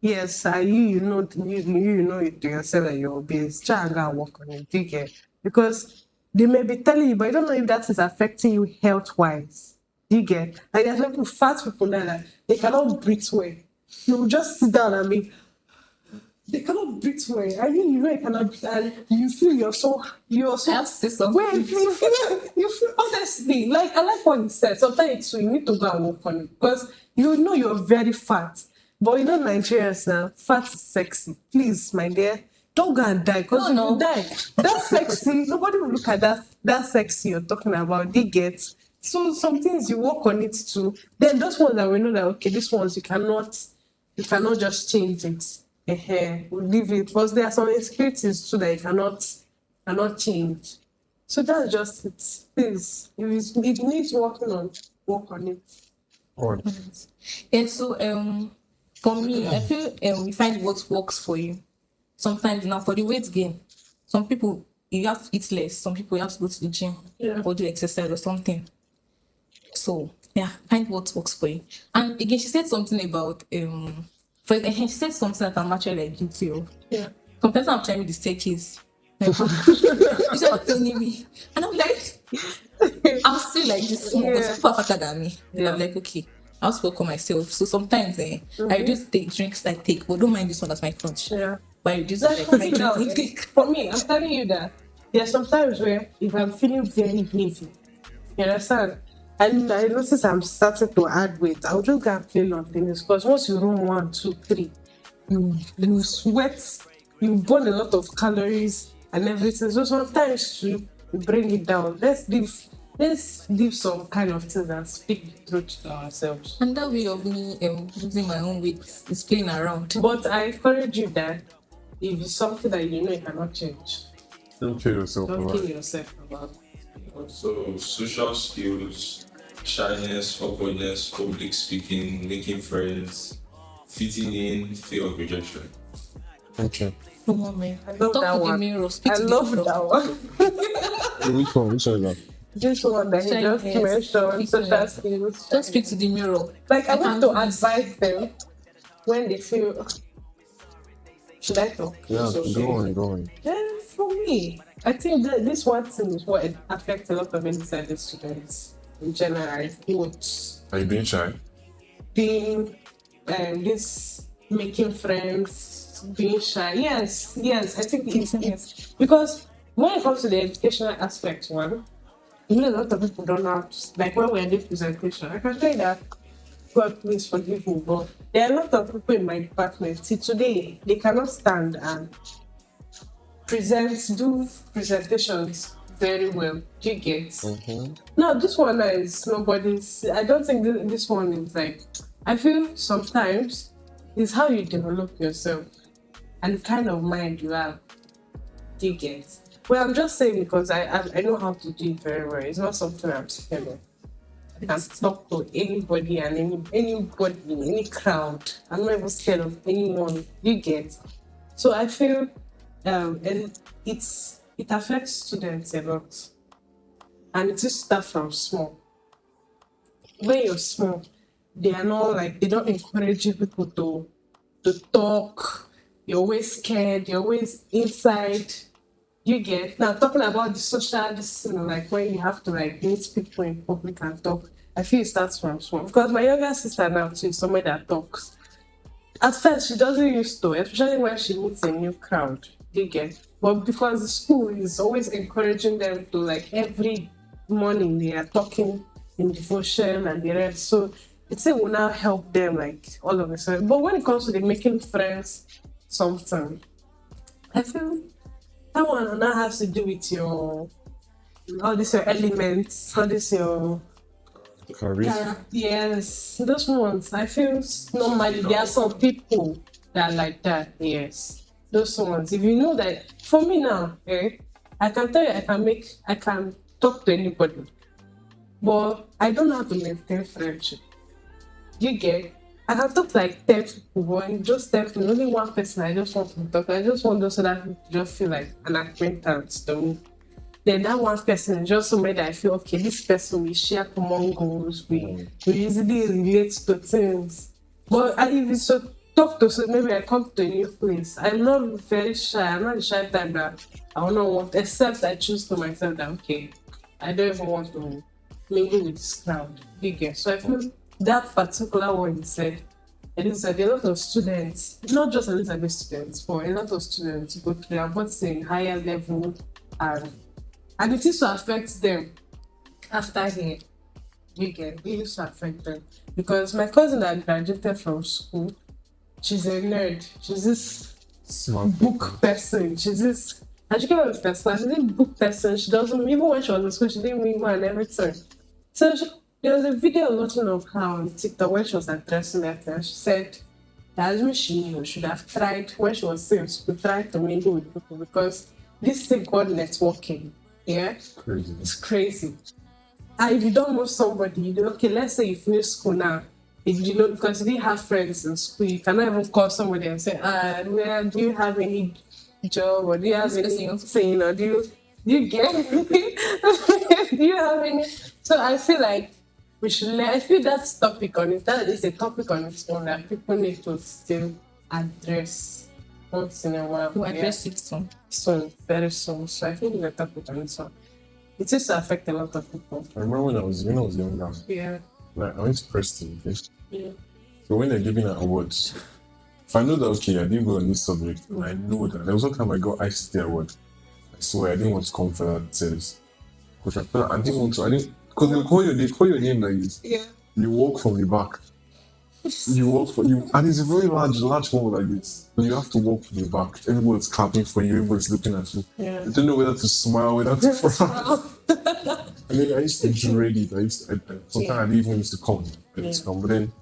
yes, you know it to yourself that you're obese. Try and go and work on it. Do you get? Because they may be telling you, but you don't know if that is affecting you health wise. Do you get? Like there's people, fat people that they cannot breathe well. You just sit down and be they cannot breathe well. I mean, you know, you cannot breathe, and you feel you're so. I have to say something. Well, you feel honestly, like I like what you said. Sometimes you need to go and work on it because you know you're very fat. But you know, Nigerians now, fat is sexy. Please, my dear, don't go and die because No, if you die, that's sexy. Nobody will look at that sexy you're talking about. They get. So some things you work on it too. Then those ones that we know that okay, these ones you cannot just change it. Leave it because there are some insecurities too that you cannot change. So that's just it. Please, it needs working on, work on it. Or Yeah, so for me, I feel you find what works for you. Sometimes now for the weight gain, some people you have to eat less, some people you have to go to the gym Yeah. or do exercise or something. So yeah, find what works for you. And again, she said something about she said something that I'm actually like guilty of. Yeah. Sometimes I'm trying the staircase. Like, you start telling me, and I'm like, I'm still like this small because Yeah. people are fatter than me. And Yeah. I'm like, okay, I'll just work on myself. So sometimes I just take drinks I take, but don't mind this one as my crunch. Yeah. But I reduce That's like what my it now. drink intake. For me, I'm telling you that there are some times where if I'm feeling very heavy, you understand? And I notice I'm starting to add weight. I'll just go and play long tennis because once you run 1, 2, 3, you sweat, you burn a lot of calories and everything. So sometimes to bring it down, let's leave some kind of things and speak the truth to ourselves. And that way of me losing my own weight is playing around. But I encourage you that if it's something that you know you cannot change, don't kill yourself don't over kill it. yourself about it. So social skills, shyness, awkwardness, public speaking, making friends, fitting in, fear of rejection. Okay. Come on, man. I love Talk that to the one. mirror. Speak I to the love mirror. that one. Which one? Which one is that? This one that he just Shyness, mentioned, social skills. Just speak to the mirror. Like I I want can't to do this. advise them when they feel. Should I talk? Yeah, So, go on, go on. Then for me, I think that this one thing is what affects a lot of independent students in general. Both Are you being shy? being this making friends, being shy. Yes, I think it's because when it comes to the educational aspect, one, you know, a lot of people don't know how to, like when we're doing presentation. I can tell you that God please forgive me, but there are a lot of people in my department. See, today they cannot stand and do presentations very well. Do you get? Mm-hmm. No, this one is nobody's. I don't think this one is like. I feel sometimes it's how you develop yourself and the kind of mind you have. Do you get? Well, I'm just saying because I know how to do it very well. It's not something I'm scared of. I can talk to anybody and anybody in any crowd. I'm not even scared of anyone. You get? So I feel and it affects students a lot. And it just start from small. When you're small, they are not like they don't encourage you people to to talk. You're always scared. You're always inside. You get now talking about the social, this like when you have to like meet people in public and talk. I feel it starts from small because my younger sister now too is somebody that talks. At first, she doesn't used to, especially when she meets a new crowd. You get, but because the school is always encouraging them to like every morning they are talking in devotion and the rest. So it's it will now help them like all of a sudden. But when it comes to the making friends, sometimes I feel that one now has to do with your all this your elements, all this your Charisma. yes, those ones. I feel normally there are some people that are like that. Yes, those ones. If you know that, for me now, I can tell you, I can talk to anybody, but I don't know how to maintain friendship. You get? I can talk to like 10 people, but in just 10 people, only one person I just want to talk. To. I just want those other people to just feel like an acquaintance to me. Then that one person is just somebody that I feel okay, this person we share common goals, we easily relate to things. But if it's to talk to so maybe I come to a new place. I'm not very shy, I'm not the shy type that I will not want except I choose to myself that okay, I don't even want to mingle with this crowd. Bigger. So I feel that particular one you said, Elizabeth, a lot of students, not just Elizabeth students, but a lot of students go to their both in higher level and it used to affect them after here. You get it used to affect them. Because my cousin that graduated from school, she's a nerd. She's this Smart. book person. She's this as you can understand, she's this book person. She doesn't even when she was in school, she didn't mingle and everything. So there was a video watching of her on TikTok when she was addressing that and she said that as she knew should have tried when she was in school, tried to mingle with people because this thing called networking. Yeah, Crazy. it's crazy. And if you don't know somebody, you know, okay, let's say you finish school now. If you know, because you didn't have friends in school, you cannot even call somebody and say, well, do you have any job or do you have anything or do you get do you have any? So I feel like we should I feel that's topic on it. That is a topic on its own that people need to still address once in a while. To address it soon. Soon, very soon. So I think it's a topic on its own. It used to affect a lot of people. I remember when I was younger, Yeah. like I went to Preston, okay? Yeah. So when they're giving out awards, if I know that okay, I didn't go on this subject, and I know that there was one time I got ICT award. I swear I didn't want to come for that service. Because I didn't want to, I didn't because they call your name like this. Yeah. You walk from the back. You walk for you and it's a very large hall like this. You have to walk from the back. Everybody's clapping for you, everybody's looking at you. Yeah. You don't know whether to smile, whether to frown. I mean, I used to dread it. Sometimes I didn't even used to come. But then,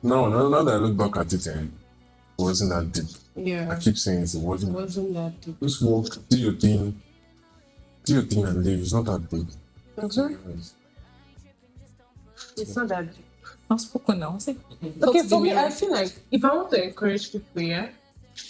now that I look back at it, it wasn't that deep. Yeah. I keep saying it wasn't. Wasn't that deep. Just walk, do your thing and leave. It's not that big. It's not that deep. I've spoken now. Okay, for me, I feel like if I want to encourage people, yeah,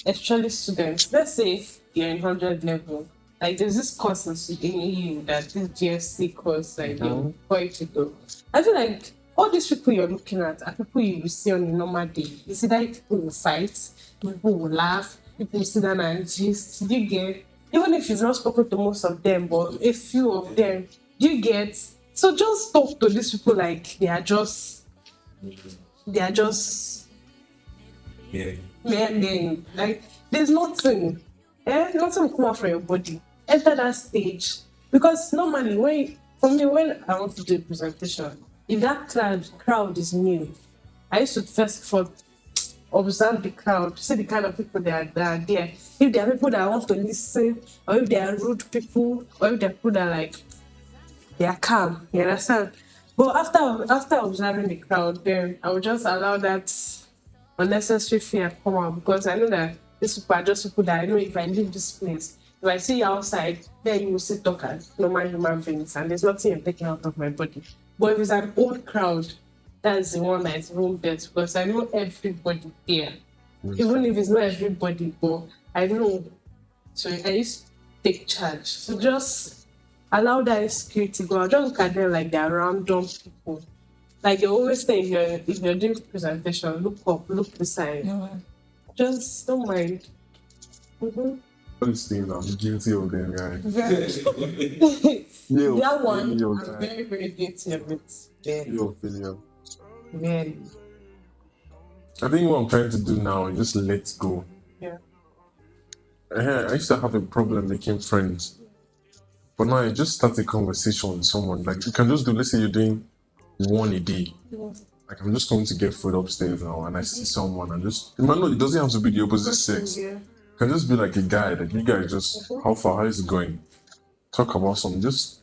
especially students, let's say if you're in 100 level, like there's this course in EU that this GSC course, like they require you to go. I feel like all these people you're looking at are people you will see on a normal day. You see that people will fight, people will laugh, people will sit down and gist. You get, even if you've not spoken to most of them, but a few of them, you get. So just talk to these people like they are just Yeah. men. Like there's nothing. Nothing will come out from your body. Enter that stage. Because normally when I want to do a presentation, if that crowd is new, I used to first of all observe the crowd, see the kind of people that are there. If there are people that want to listen, or if they are rude people, or if there are people that like they are calm, you understand? But after observing the crowd, then I will just allow that unnecessary fear come out because I know that these people are just people that I know if I leave this place, if I see you outside, then you will still talk as normal human beings and there's nothing you're taking out of my body. But if it's an old crowd, that's the one that is room best because I know everybody there. Even if it's not everybody, but I know. So I used to take charge. So just allow that insecurity go. I don't look at them like they're random people. Like you always say if you're doing presentation, look up, look beside. Just don't mind. Mm-hmm. All these things, I'm guilty of them, guys. Very. Yeah, That one, failure, I'm guy. very, very guilty of it. Very, Failure, failure. very. I think what I'm trying to do now is just let go. Yeah. I used to have a problem making friends, but now I just start a conversation with someone. Like you can just do. Let's say you're doing one a day. Like I'm just going to get food upstairs now, and I see someone, and just man, no, it doesn't have to be the opposite sex. Yeah. It can just be like a guy. Like you guys just how far, how is it going? Talk about something. Just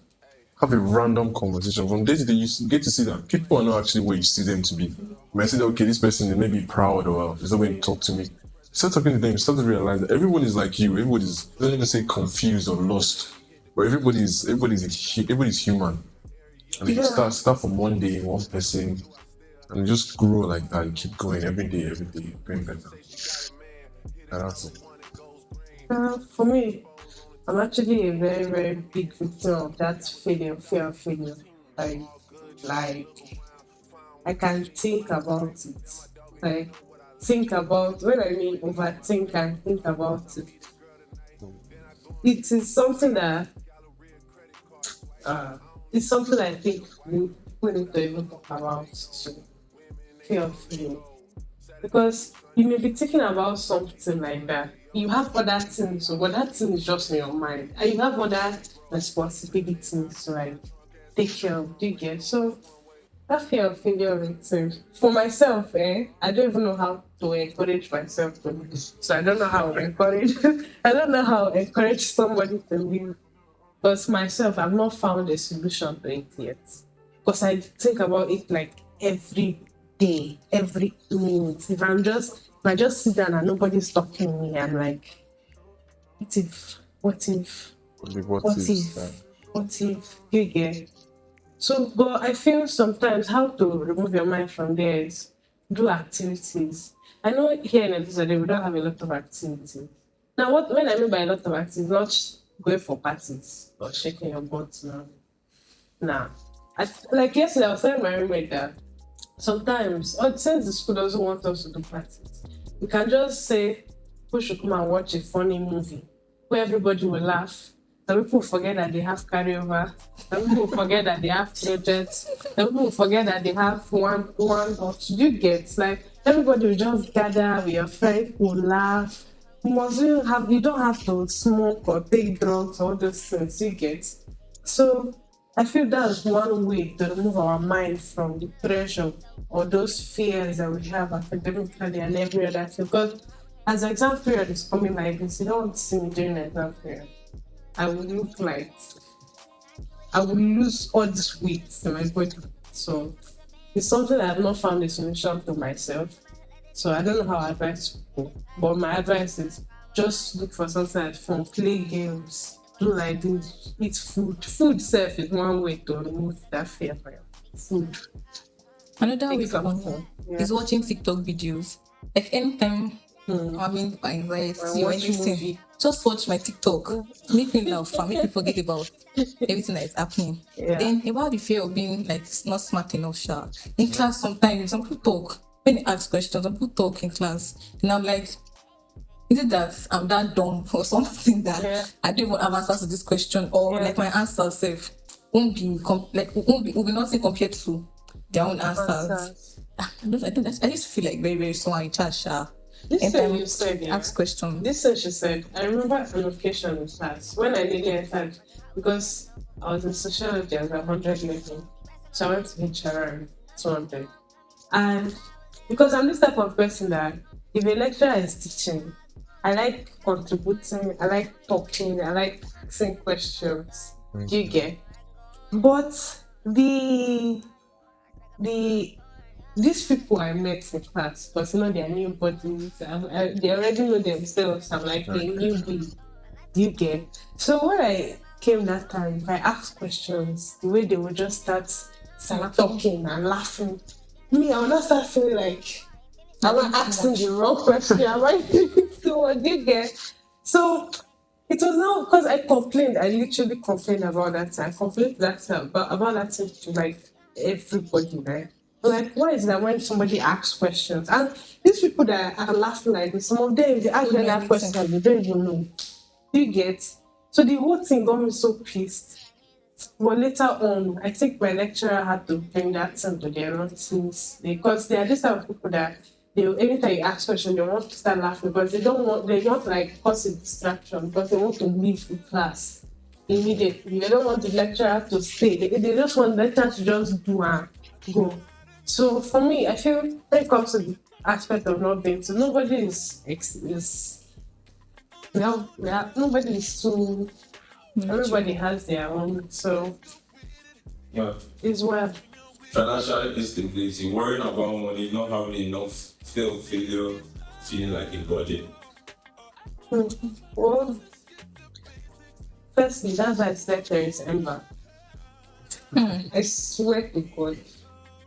have a random conversation. From day to day, you get to see that people are not actually where you see them to be. You might say that okay, this person they may be proud or is the way you talk to me. Start talking to them, you start to realize that everyone is like you. Everybody's don't even say confused or lost, but everybody's human. And if you start from one day, one person, and you just grow like that, you keep going every day, going better. And that's it. For me, I'm actually a very, very big victim of that failure, fear of failure. Like, like I can think about it. Like, think about when I mean overthink and think about it. It is something that it's something I think we need to even talk about too. Fear of failure. Because you may be thinking about something like that. You have other things, so but that thing is just in your mind. And you have other responsibilities to like take care of, do you get? So that fear of failure returns. For myself, I don't even know how to encourage myself to live. So I don't know how to encourage I don't know how to encourage somebody to live. Because myself, I've not found a solution to it yet. Because I think about it like every day, every minute. If I just sit down and nobody's talking to me, I'm like, what if, what if, Only what what ifs, if, what if, you get? So, but I feel sometimes how to remove your mind from there is do activities. I know here in Elizabeth, we don't have a lot of activities. Now, what when I mean by a lot of activities, not going for parties or shaking your butt now. Nah. Like yesterday, I was telling my roommate that sometimes, since the school doesn't want us to do parties, we can just say, we should come and watch a funny movie where everybody will laugh. Some people forget that they have carryover. Some people forget that they have projects. Some people forget that they have one or two. You get like everybody will just gather with your friends, will laugh. You don't have to smoke or take drugs or all those things. You get so I feel that's one way to remove our mind from the pressure or those fears that we have academically and every other thing. Because as exam period is coming like this, you don't see me during exam period. I would look like I would lose all this weight in my body. So it's something I have not found a solution to myself. So I don't know how I advise people. But my advice is just look for something like fun, play games, do like this, eat food. Food self is one way to remove that fear for you. Food. Another Take way some for me fun. Yeah. is watching TikTok videos. Like anytime I'm having anxiety or Watch anything, movie. just watch my TikTok. Make me laugh and make me forget about everything that is happening. Yeah. Then about the fear of being like not smart enough, sure. In class sometimes some people talk. When they ask questions, some people talk in class. And I'm like, is it that I'm that dumb or something that I don't even have answers to this question or like my answers self won't be nothing compared to their own answers. I just feel like very, very small in chat, sha. This Anytime thing you said, yeah. ask questions. This thing she said, I remember an occasion in class when I nearly entered because I was in sociology as a 100 level. So I went to HR and 200. And because I'm this type of person that if a lecturer is teaching, I like contributing, I like talking, I like asking questions. Do you get? But the these people I met in class, because you know they're new bodies, they already know themselves. I'm like a newbie. Do you get? So when I came that time, if I asked questions, the way they would just start talking and laughing, me, I would not start feeling like am I asking the wrong question? Am I thinking too much? Do you get? So it was now because I complained. I literally complained about that time. I complained that time about that thing to like everybody, right? Like, why is that when somebody asks questions? And these people that are laughing like this, some of them, if they ask Don't them know that anything. question, they don't even know. Do you get? So the whole thing got me so pissed. But later on, I think my lecturer had to bring that into their routines because they are this type of people that they anytime you ask questions, they want to start laughing because they want to like cause a distraction because they want to leave the class immediately. They don't want the lecturer to stay. They just want the lecturer to just do and go. So for me, I feel when it comes to the aspect of not being so nobody is yeah, nobody is too everybody has their own. So Yeah. it's well. Financial instability, worrying about money, not having enough, fear of failure, feeling like a budget. Well, firstly, that's why I said there is Ember. I swear to God.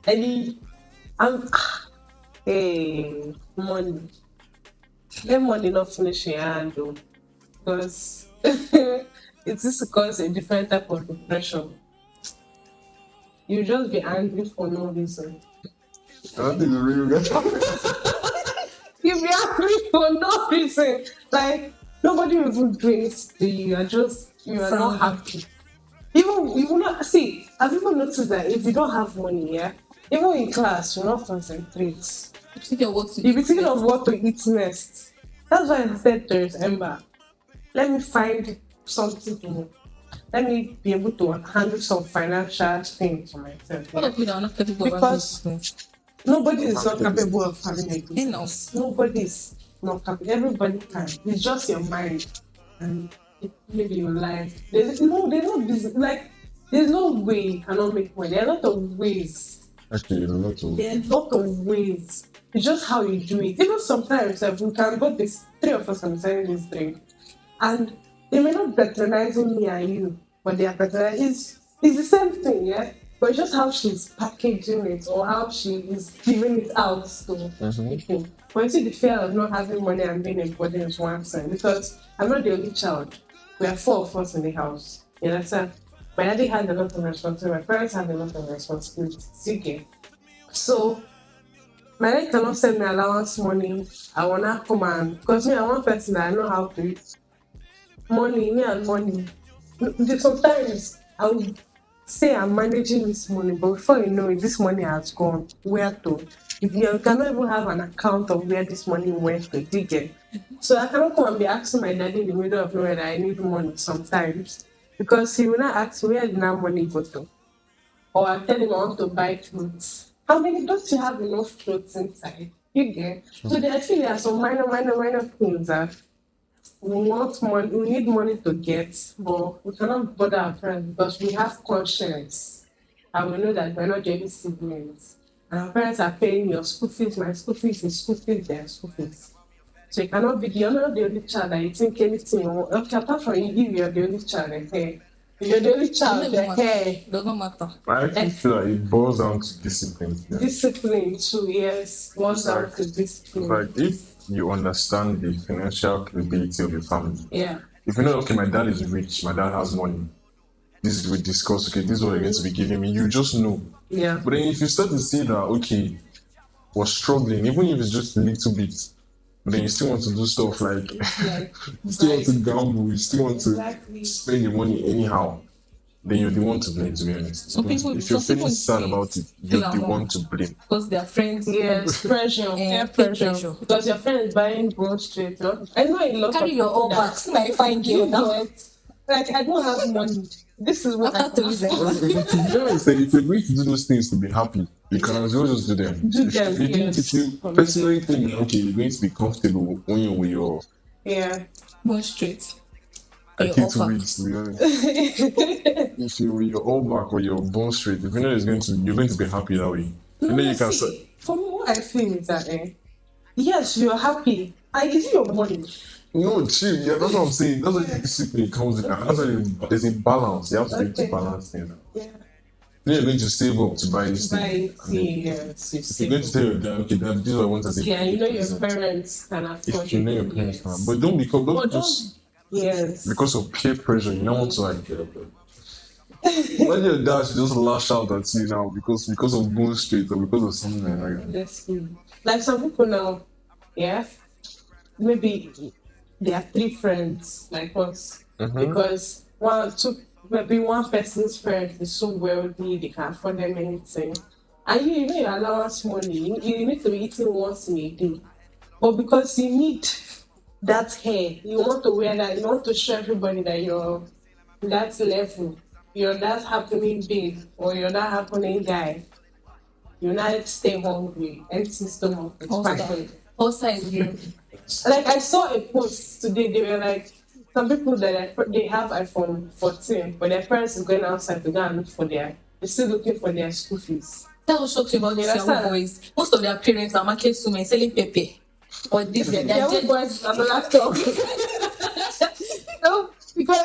Any, I'm, hey, money. Let money not finish in your hand, though. Because it is to cause a different type of depression. You just be angry for no reason. I don't think the real You be angry for no reason. Like, nobody will even do it to you. You are not happy. Even you will not see. I've even noticed that if you don't have money, yeah, even in class, you will not concentrate. You'll be thinking of what to eat next. That's why I said there's Ember. Let me find something to. Let me be able to handle some financial things for myself. All of you that are not capable of Because having this. nobody is not capable of having a You know. business. Nobody is not capable. Everybody can. It's just your mind and maybe your life. There's no business. Like, there's no way you cannot make money. There are a lot of ways. Actually, a lot of. There are a lot of ways. It's just how you do it. Even sometimes we can go this, three of us can selling this drink. And they may not patronizing me and you, but they are patronizing. It's the same thing, yeah? But it's just how she's packaging it or how she is giving it out to people. But you see, the fear of not having money and being a burden is one thing because I'm not the only child. We are four of us in the house. You understand? My daddy had a lot of responsibility. My parents had a lot of responsibilities. Okay. So, my dad cannot send me allowance money. I want to come and, because me, I'm one person that I know how to money, me and money. Sometimes I will say I'm managing this money, but before you know it, this money has gone. Where to? If you cannot even have an account of where this money went to, dig it. So I cannot come and be asking my daddy in the middle of nowhere that I need money sometimes. Because he will not ask where did that money go to? Or I tell him I want to buy clothes. How many don't you have enough clothes inside? You get. So I feel there are some minor things that we want money, we need money to get, but we cannot bother our friends because we have conscience and we know that we're not just siblings. And our parents are paying your school fees, my school fees, his school fees, their school fees. So you cannot be you're not the only child that you think anything you want. Okay, apart from you, if you're the only child, okay. If you're the only child, okay. Does not matter. I actually feel like it boils down to discipline. Yeah. Discipline too, yes. Boils down to discipline. Like if you understand the financial capability of your family, Yeah. if you know, okay, my dad is rich, my dad has money, this is we discuss, okay, this is what they're going to be giving me, you just know. Yeah. But then if you start to see that, okay, we're struggling, even if it's just a little bit, but then you still want to do stuff like, you still want to gamble, you still want to spend your money anyhow, then you're the one to blame, to be honest. Some people- If you're some feeling people sad say about it, you're the alone. one to blame. Because their friends. Yes, pressure, peer pressure. pressure. Because your friend is buying Broad Street. No? I know a lot Carry of your people own that- back. See my fine girl You now. know, like I don't have money. This is what After I tourism. You know what I'm saying? If you're going to do those things to be happy, you can as well just do them. Do them, If you yes. personally think, okay, you're going to be comfortable when you're with your Yeah. Go straight. I Your hate to offer. read, to be honest. If you're with your all back or your bone straight, if you know you're going to be happy that way. You know you can see, say, for me, what I feel is that yes, you're happy. I give you your money. no, chill, yeah, that's what I'm saying. That's why the discipline comes in. That's why there's a balance. You have to be able to Okay. balance things. Yeah. Then you're going to save up to buy this Buy thing. it, yes, you If you're going to tell your dad, okay, dad, this is what I want to say. yeah, you know your parents can afford If you know your it, parents yes. can. But don't But just yes. because of peer pressure, you don't want to like When your dad should just lash out at you now because of going straight or because of something like that. Let's see. Like some people now, yeah, maybe they are three friends like us because maybe one person's friend is so wealthy they can afford them anything, and you know your allowance money you need to be eating once in a day, but because you need that hair, you want to wear that, you want to show everybody that you're that level, you're that happening babe or you're that happening guy. You not stay hungry, empty stomach, it's fine. Also is real. Like I saw a post today, they were like, some people they have iPhone 14, but their parents is going outside to go and look for they're still looking for their school fees. That was shocking about these young boys. Most of their parents are market women selling pepe. Or this, they're young boys on the laptop. No, because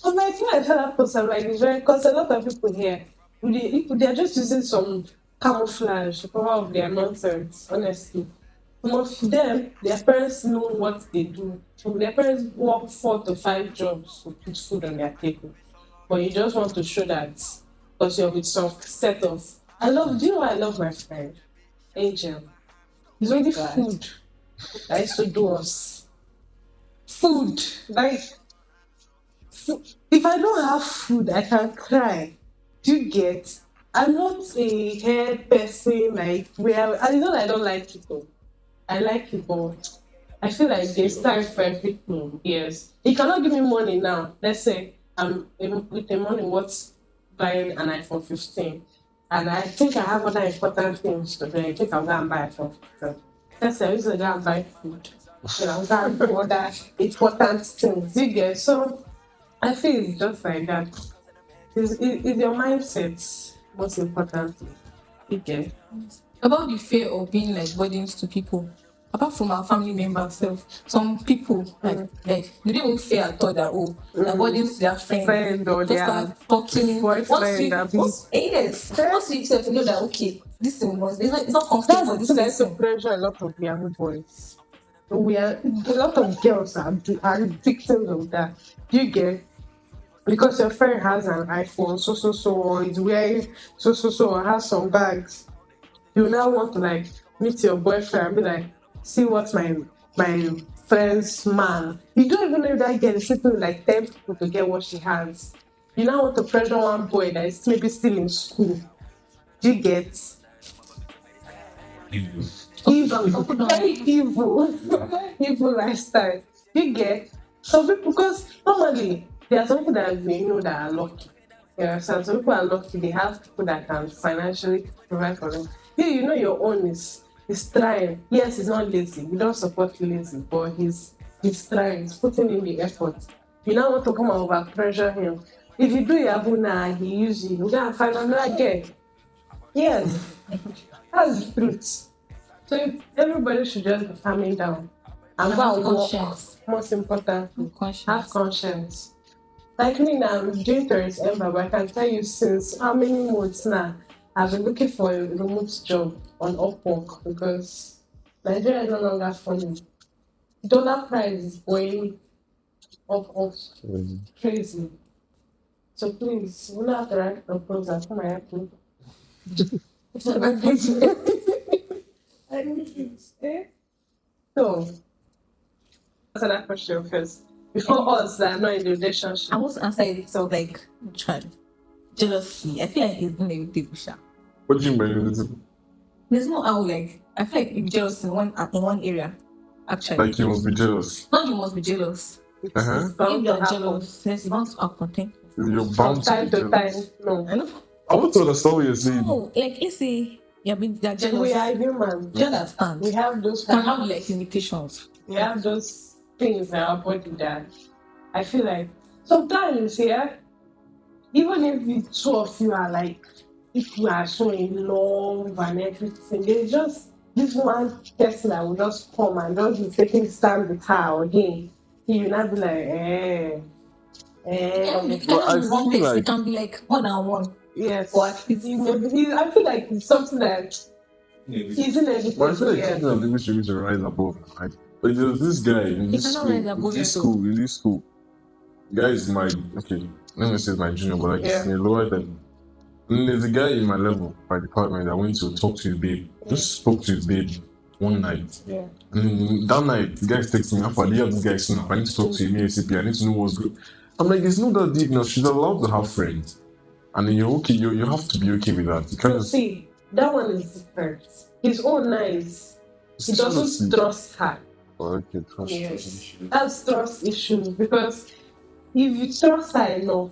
I'm like, when I saw that post, I'm like, it's very, because a lot of people here, they're just using some camouflage to cover up their nonsense, honestly. Some of them, their parents know what they do. So their parents work 4 to 5 jobs to put food on their table. But you just want to show that because you're with some set of. Do you know why I love my friend? Angel. It's only food that used to do us. Food. Like, if I don't have food, I can cry. Do you get? I'm not a hair person, like, I know I don't like people. I like people. I feel like there's time for everything. Yes. You cannot give me money now. Let's say I'm with the money what's buying an iPhone 15. And I think I have other important things to do. I think I'll go and buy iPhone 15. Let's say I used to go and buy food. And I'll go and do other important things. You get? So I feel it's just like that. It's your mindset most importantly. You get? About the fear of being like burdens to people. Apart from our family members, some people they don't even fear at all that they're burdens to their friend or just start talking. Once you know that this thing was it's not comfortable for this That's person. pressure a lot of young boys. A lot of girls are victims of that. Do you get? Because your friend has an iPhone, or is wearing or has some bags. You now want to like meet your boyfriend and be like, see what my friend's man. You don't even know if that girl is sitting like 10 people to get what she has. You now want to pressure one boy that is maybe still in school. Do you get? Evil. Very evil. Evil lifestyle. Do you get? Some people, because normally there are some people that we know that are lucky. Yeah, some people are lucky. They have people that can financially provide for them. You know your own is trying. Yes, he's not lazy. We don't support lazy, but he's trying. He's putting in the effort. You now want to come and over pressure him. If you do Yabuna, he use you. You gotta find another girl. Yes, that's the truth. So everybody should just be calming down and go and walk. Most importantly, have conscience. Like me now, I'm doing tourist Ember, but I can tell you since how many months now I've been looking for a remote job on Upwork because Nigeria is no longer funny. Dollar price is going up crazy. So please, we don't have to write proposal for my apple. So, answer that question first. Before us that are not in the relationship. I want to answer it so like jealousy. I feel like it's been a big push. What do you mean? There's no how like I feel like you're jealous in one area. Actually. Like you must be jealous. No, you must be jealous. If you're jealous, there's bound to have content. You're bound time to time. No. I know. I want to understand what you're saying. No, like let's say they're jealous. We are human. Do you understand? We have those can have like limitations. We have those things in our body that I feel like sometimes, yeah, even if the two of you are like, if you are so in love and everything, there's just this one person that will just come and just be taking stand with her or him. He will not be like, It can be like one-on-one. Yes. But I feel like it's something that isn't anything. But I feel like something that people should need to rise above, right? Like there's this guy in this school. Guy is my okay. let me say it's my junior, but like it's Yeah. lower than. And there's a guy in my level, my department, that went to talk to his babe. Just spoke to his babe one night. Yeah. And that night, the guy is texting me, Alpha, do you have this guy soon? I need to talk to him ASAP. I need to know what's good. I'm like, it's not that deep now. She's allowed to have friends. And then you're okay, you have to be okay with that. You can't No, just. see, that one is different. His own nice. He doesn't trust her. Oh, okay, trust. Yes. That's trust issues because if you trust her enough,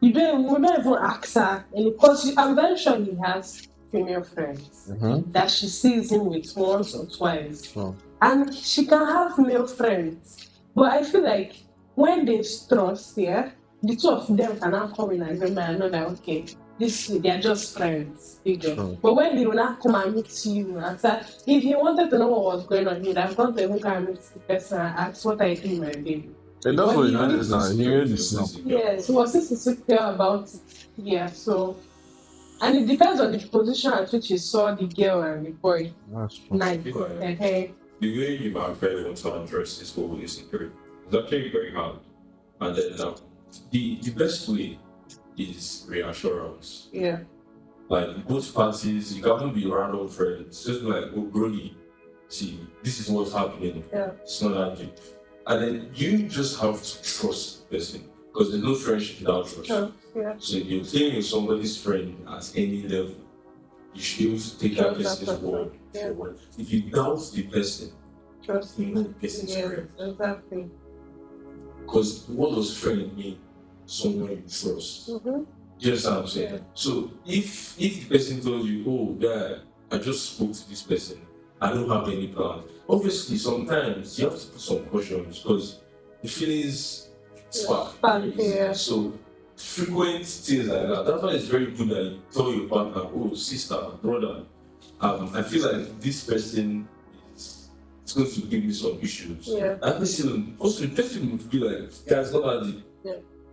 you don't even ask her. And because I'm very sure he has female friends that she sees him with once or twice. Oh. And she can have male friends. But I feel like when they trust, yeah, the two of them can now come in and remember and know that okay, they're just friends. Sure. But when they will not come and meet you and say, if he wanted to know what was going on, he would have gone to even come and meet the person and ask what I do, my baby. And that's what he But did now. He made this now. Yes, he was insecure about it. Yeah, so and it depends on the position at which you saw the girl and the boy. That's true. Like, okay. The way you are very want to address this whole insecurity is actually very hard. And then the best way is reassurance. Yeah. Like both parties, you can't be random friends. Just like, oh, Brody, see, this is what's happening. Yeah. It's not that deep. And then you just have to trust the person because there's no friendship without trust. Yeah. So if you're claiming somebody's friend at any level, you should be able to take that person's word for word. If you doubt the person, Trust you know the person's Yes, friend. exactly. Because what does friend mean? Someone you trust. Mm-hmm. You understand what I'm saying? Yeah. So if the person told you, oh yeah, I just spoke to this person, I don't have any plans. Obviously, sometimes you have to put some cautions because the feelings spark. Yeah. So frequent things like that. That's why it's very good that you tell your partner, oh sister, brother, I feel like this person is it's going to give me some issues. Yeah. That person also the person will feel like guys not that deep. Yeah.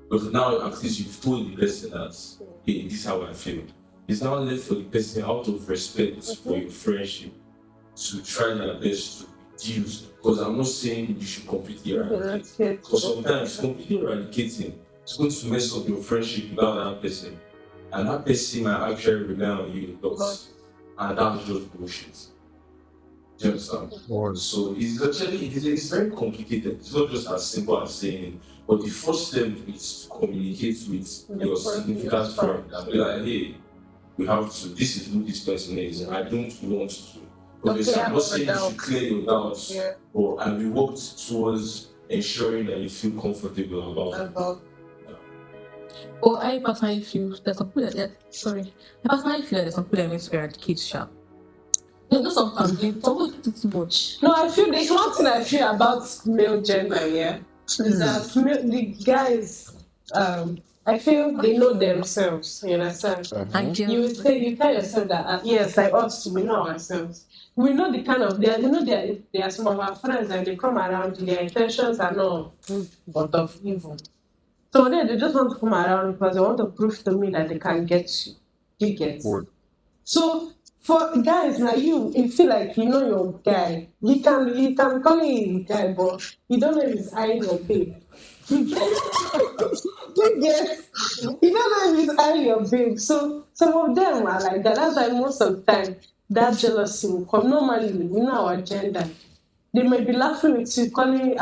But now at least you've told the person that hey, this is how I feel. It's now left for the person out of respect for your friendship to try their best to reduce. Because I'm not saying you should completely eradicate. Because sometimes completely eradicating it's going to mess up your friendship without that person. And that person might actually rely on you a lot. And that's just bullshit. Do you understand? So it's actually it's very complicated. It's not just as simple as saying it. But the first step is to communicate with your significant friend and be like, hey, we have to, this is who this person is, and I don't want to. Obviously, I'm not saying you should clear your doubts, but I will work towards ensuring that you feel comfortable about it. Well, I personally feel there's some people that I personally feel that there's some people that need to eradicate sharp. You know, some people do too much. No, I feel there's one thing I feel about male gender, yeah. Is that the guys, I feel they know themselves, you understand? You tell yourself that, yes, like us, we know ourselves. We know the kind of, they are some of our friends and they come around, their intentions are not good, but of evil. So then they just want to come around because they want to prove to me that they can get you. You get. So for guys like you feel like you know your guy. He can call you guy, but you don't know if he's eyeing your babe. You get. You don't know if he's eyeing your babe. So some of them are like that. That's why most of the time that jealousy will come. Normally, we know our gender. They may be laughing with you, calling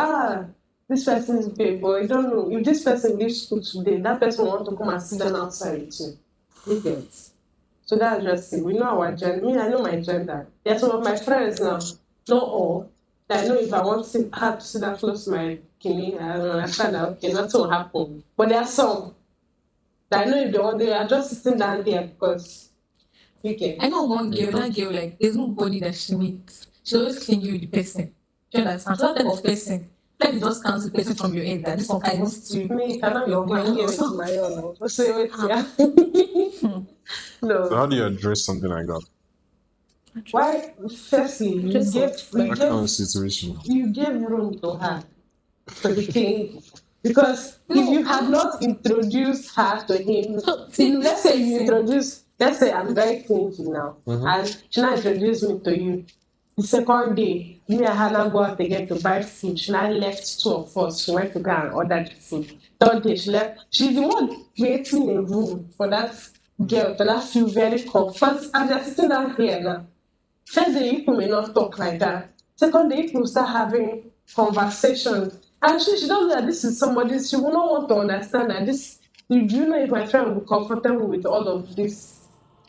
this person is babe, but you don't know if this person leaves school today, that person will want to come and sit down outside with you. You get. So that's just it. We know our gender. Me, I know my gender. There are some of my friends now, not all, that I know if I want her to sit down close to my kidney, I don't understand that, okay, nothing will happen. But there are some that I know if they are just sitting down there because, okay. I know one girl, that girl, like, there's nobody that she meets. She always cling you with the person. Do you understand? So that type of person, like, you just cancel the person from your head that this one kind wants to. Me, you cannot be going here with my own. So, yeah. No. So how do you address something like that? Why? Firstly, you What kind of situation? you give room to her to be clingy. Because if you had not introduced her to him, let's say I'm very clingy now, and she now introduced me to you. The second day, me and Hannah go out again to buy food. She now left two of us. She went to go and order the food. Third day, she left. She's the one creating a room for that girl to not feel very comfortable. And they're sitting down here now. First day, people may not talk like that. Second day, people start having conversations. And she don't know that this is somebody, she will not want to understand that this, do you know if my friend will be comfortable with all of this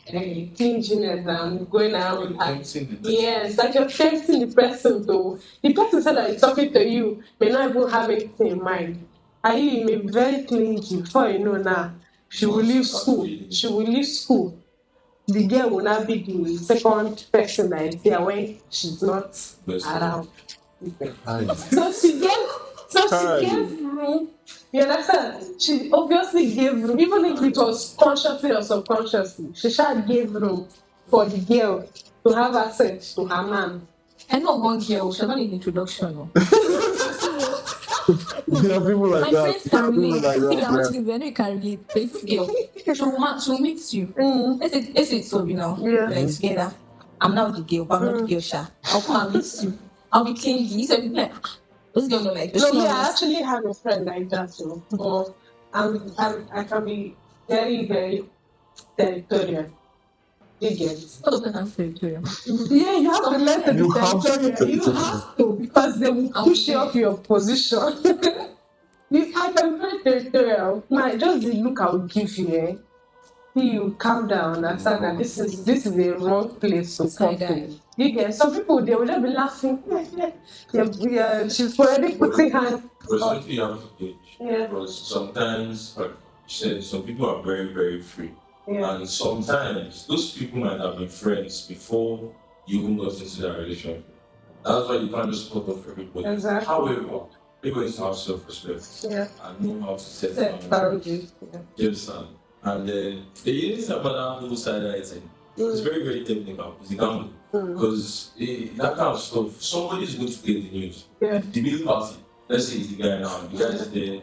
clinginess and going out with her? Yes, like you're tempting the person though. The person said that he's talking to you may not even have anything in mind. And you may be very clingy before you know now. She will leave school. She will leave school. The girl will not be the second person that is there when she's not around. So she gave room. You understand? She obviously gave room, even if it was consciously or subconsciously. She shall gave room for the girl to have access to her man. I know one girl, she don't need introduction. No. There are people like My that. friends can People relate. like that, Yeah, yeah. actually, when you can relate, this girl, she'll meet you. Let's say it's so, Yeah. like together. I'm now the girl, but I'm not the girl, Sha. I'll come and meet you. I'll be clingy. So be like, this girl don't like this. No, She me, don't I like- actually have a friend like that too. But I can be very, very territorial. You get it? What does that say to you? Yeah, you have to learn to be You have to be territorial. You have to, because they will push you off your position. I can be very territorial. Just the look I will give you, you calm down, understand that this is a wrong place to come to. You get some people, they will just be laughing. Yeah, she's already putting her. Because one thing you have to gauge, Yeah. because sometimes, like you said, some people are very, very free. Yeah. And sometimes those people might have been friends before you even got into that relationship. That's why you can't just cut off everybody. Exactly. However, people need to have self-respect Yeah. and know how to set Set boundaries. boundaries. Yeah. You understand? And then the units about that whole side item, it's very, very technical. It's a gamble. Because that kind of stuff, somebody is going to get the news. Yeah. The middle party, let's say it's the guy now, the guy is there,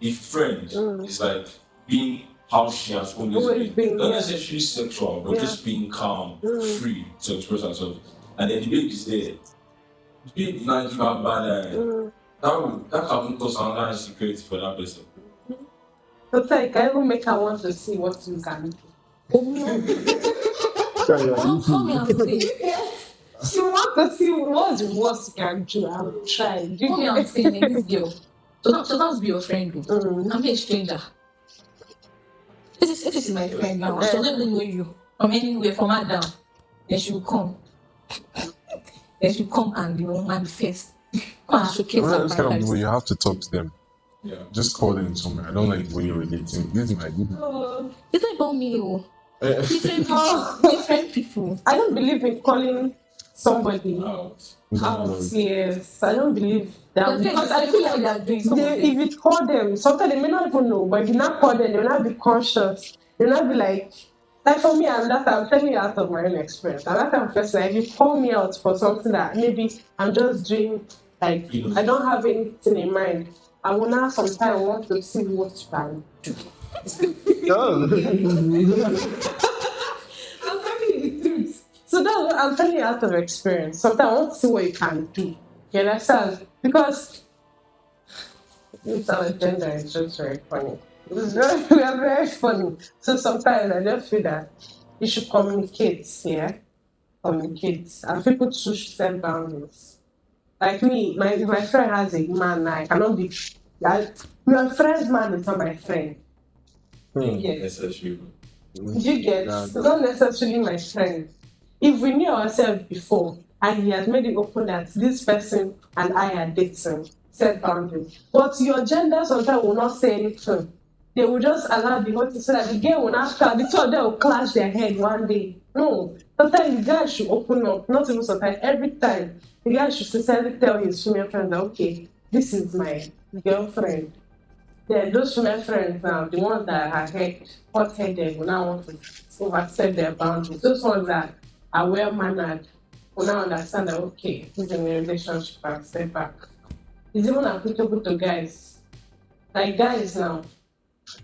the friend is like being how she has always been. Not necessarily sexual, but just being calm, free to express herself. And then the babe is there. The babe is not about bad. That can cause another insecurity for that person. Sometimes I even make her want to see what you can do. How me I'm saying? She wants to see what's the worst you can do. I will try. How me I'm saying like this girl. So don't be your friend. I'm be a stranger. This is my friend now. So don't even know you from anywhere, from her down. Then she will come. Then she will come and manifest. Come and showcase her This kind of the way vibes. you have to talk to them. Yeah. Just call them somewhere. I don't like the way you're relating. This is my good. It's not about me, different people. I don't believe in calling somebody Out. out. Yes, I don't believe that. Because I feel like they're doing something. If you call them, sometimes they may not even know, but if you not call them, they will not be conscious. They will not be like for me, I'm telling you out of my own experience. And that kind of person, if you call me out for something that maybe I'm just doing, like I don't have anything in mind, I will now sometimes want to see what you can do. I'm telling you the truth. So that's what I'm telling you out of experience. Sometimes I want to see what you can do. You understand? Because it's our gender is just very funny. We are very funny. So sometimes I just feel that you should communicate, communicate, and people too should set boundaries. Like me, my friend has a man, I cannot be. My friend's man is not my friend. You get? Necessary. You get? Not necessarily my friend. If we knew ourselves before and he has made it open that this person and I are dating, set boundaries. But your gender sometimes will not say anything. They will just allow the whole thing so that the girl will not start, the two of them will clash their head one day. No. Sometimes the guy should open up, not even sometimes, every time. The guy should sincerely tell his female friend that, okay, this is my girlfriend. Then those female friends now, the ones that are hot-headed will now want to overstep their boundaries. Those ones that are well-mannered will now understand that, okay, this is a relationship and step back. It's even applicable to guys. Like guys now,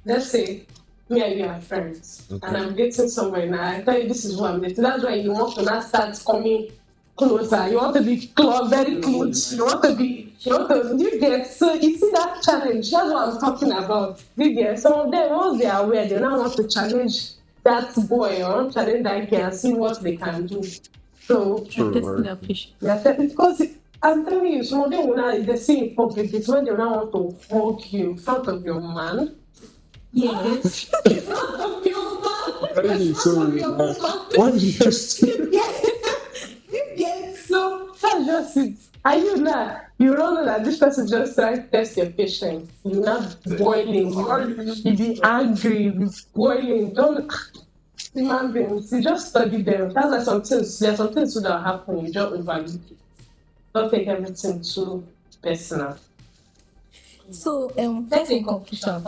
let's say me and you are friends, and I'm dating somewhere now. I tell you this is what I'm dating. That's why you want to now start coming closer. You want to be very close. You get, so you see that challenge. That's what I'm talking about. You get, some of them, once they are aware, they now want to challenge that boy or challenge that girl and see what they can do. So, True, Testing right? their patience. because I'm telling you, some of them will now, they see in public, it's when they now want to hug you in front of your man. Yes. In front of your man. Hey, sorry, why did you just You get, so that's just it. And you now, you don't know that this person just trying to test your patience. You're not boiling, you be angry, you be boiling. Don't human beings, you just study them. That's like there's some things that happen, you just overlook it. Don't take everything too personal. So, let's say in conclusion.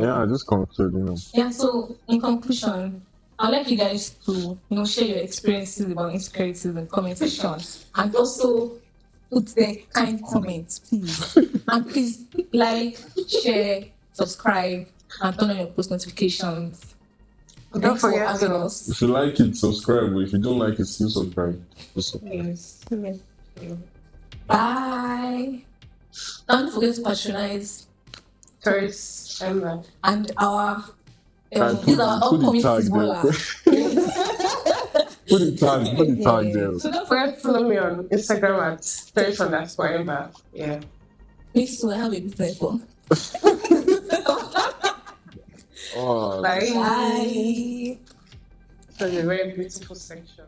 Yeah, I just conclude, Yeah, so in conclusion, I'd like you guys to share your experiences about insecurities in the comment section, and also put the kind comments, please. And please like, share, subscribe, and turn on your post notifications. Thanks for having us. If you like it, subscribe. If you don't like it, still subscribe. Yes. Bye. Don't forget to patronize First, Emma. and our Put these are upcoming the tag footballers. Put the tag there. So don't forget to follow me on Instagram at Terry_Emma. Yeah. Me too, I have a business phone. Oh, Bye. Bye. It's a very beautiful section.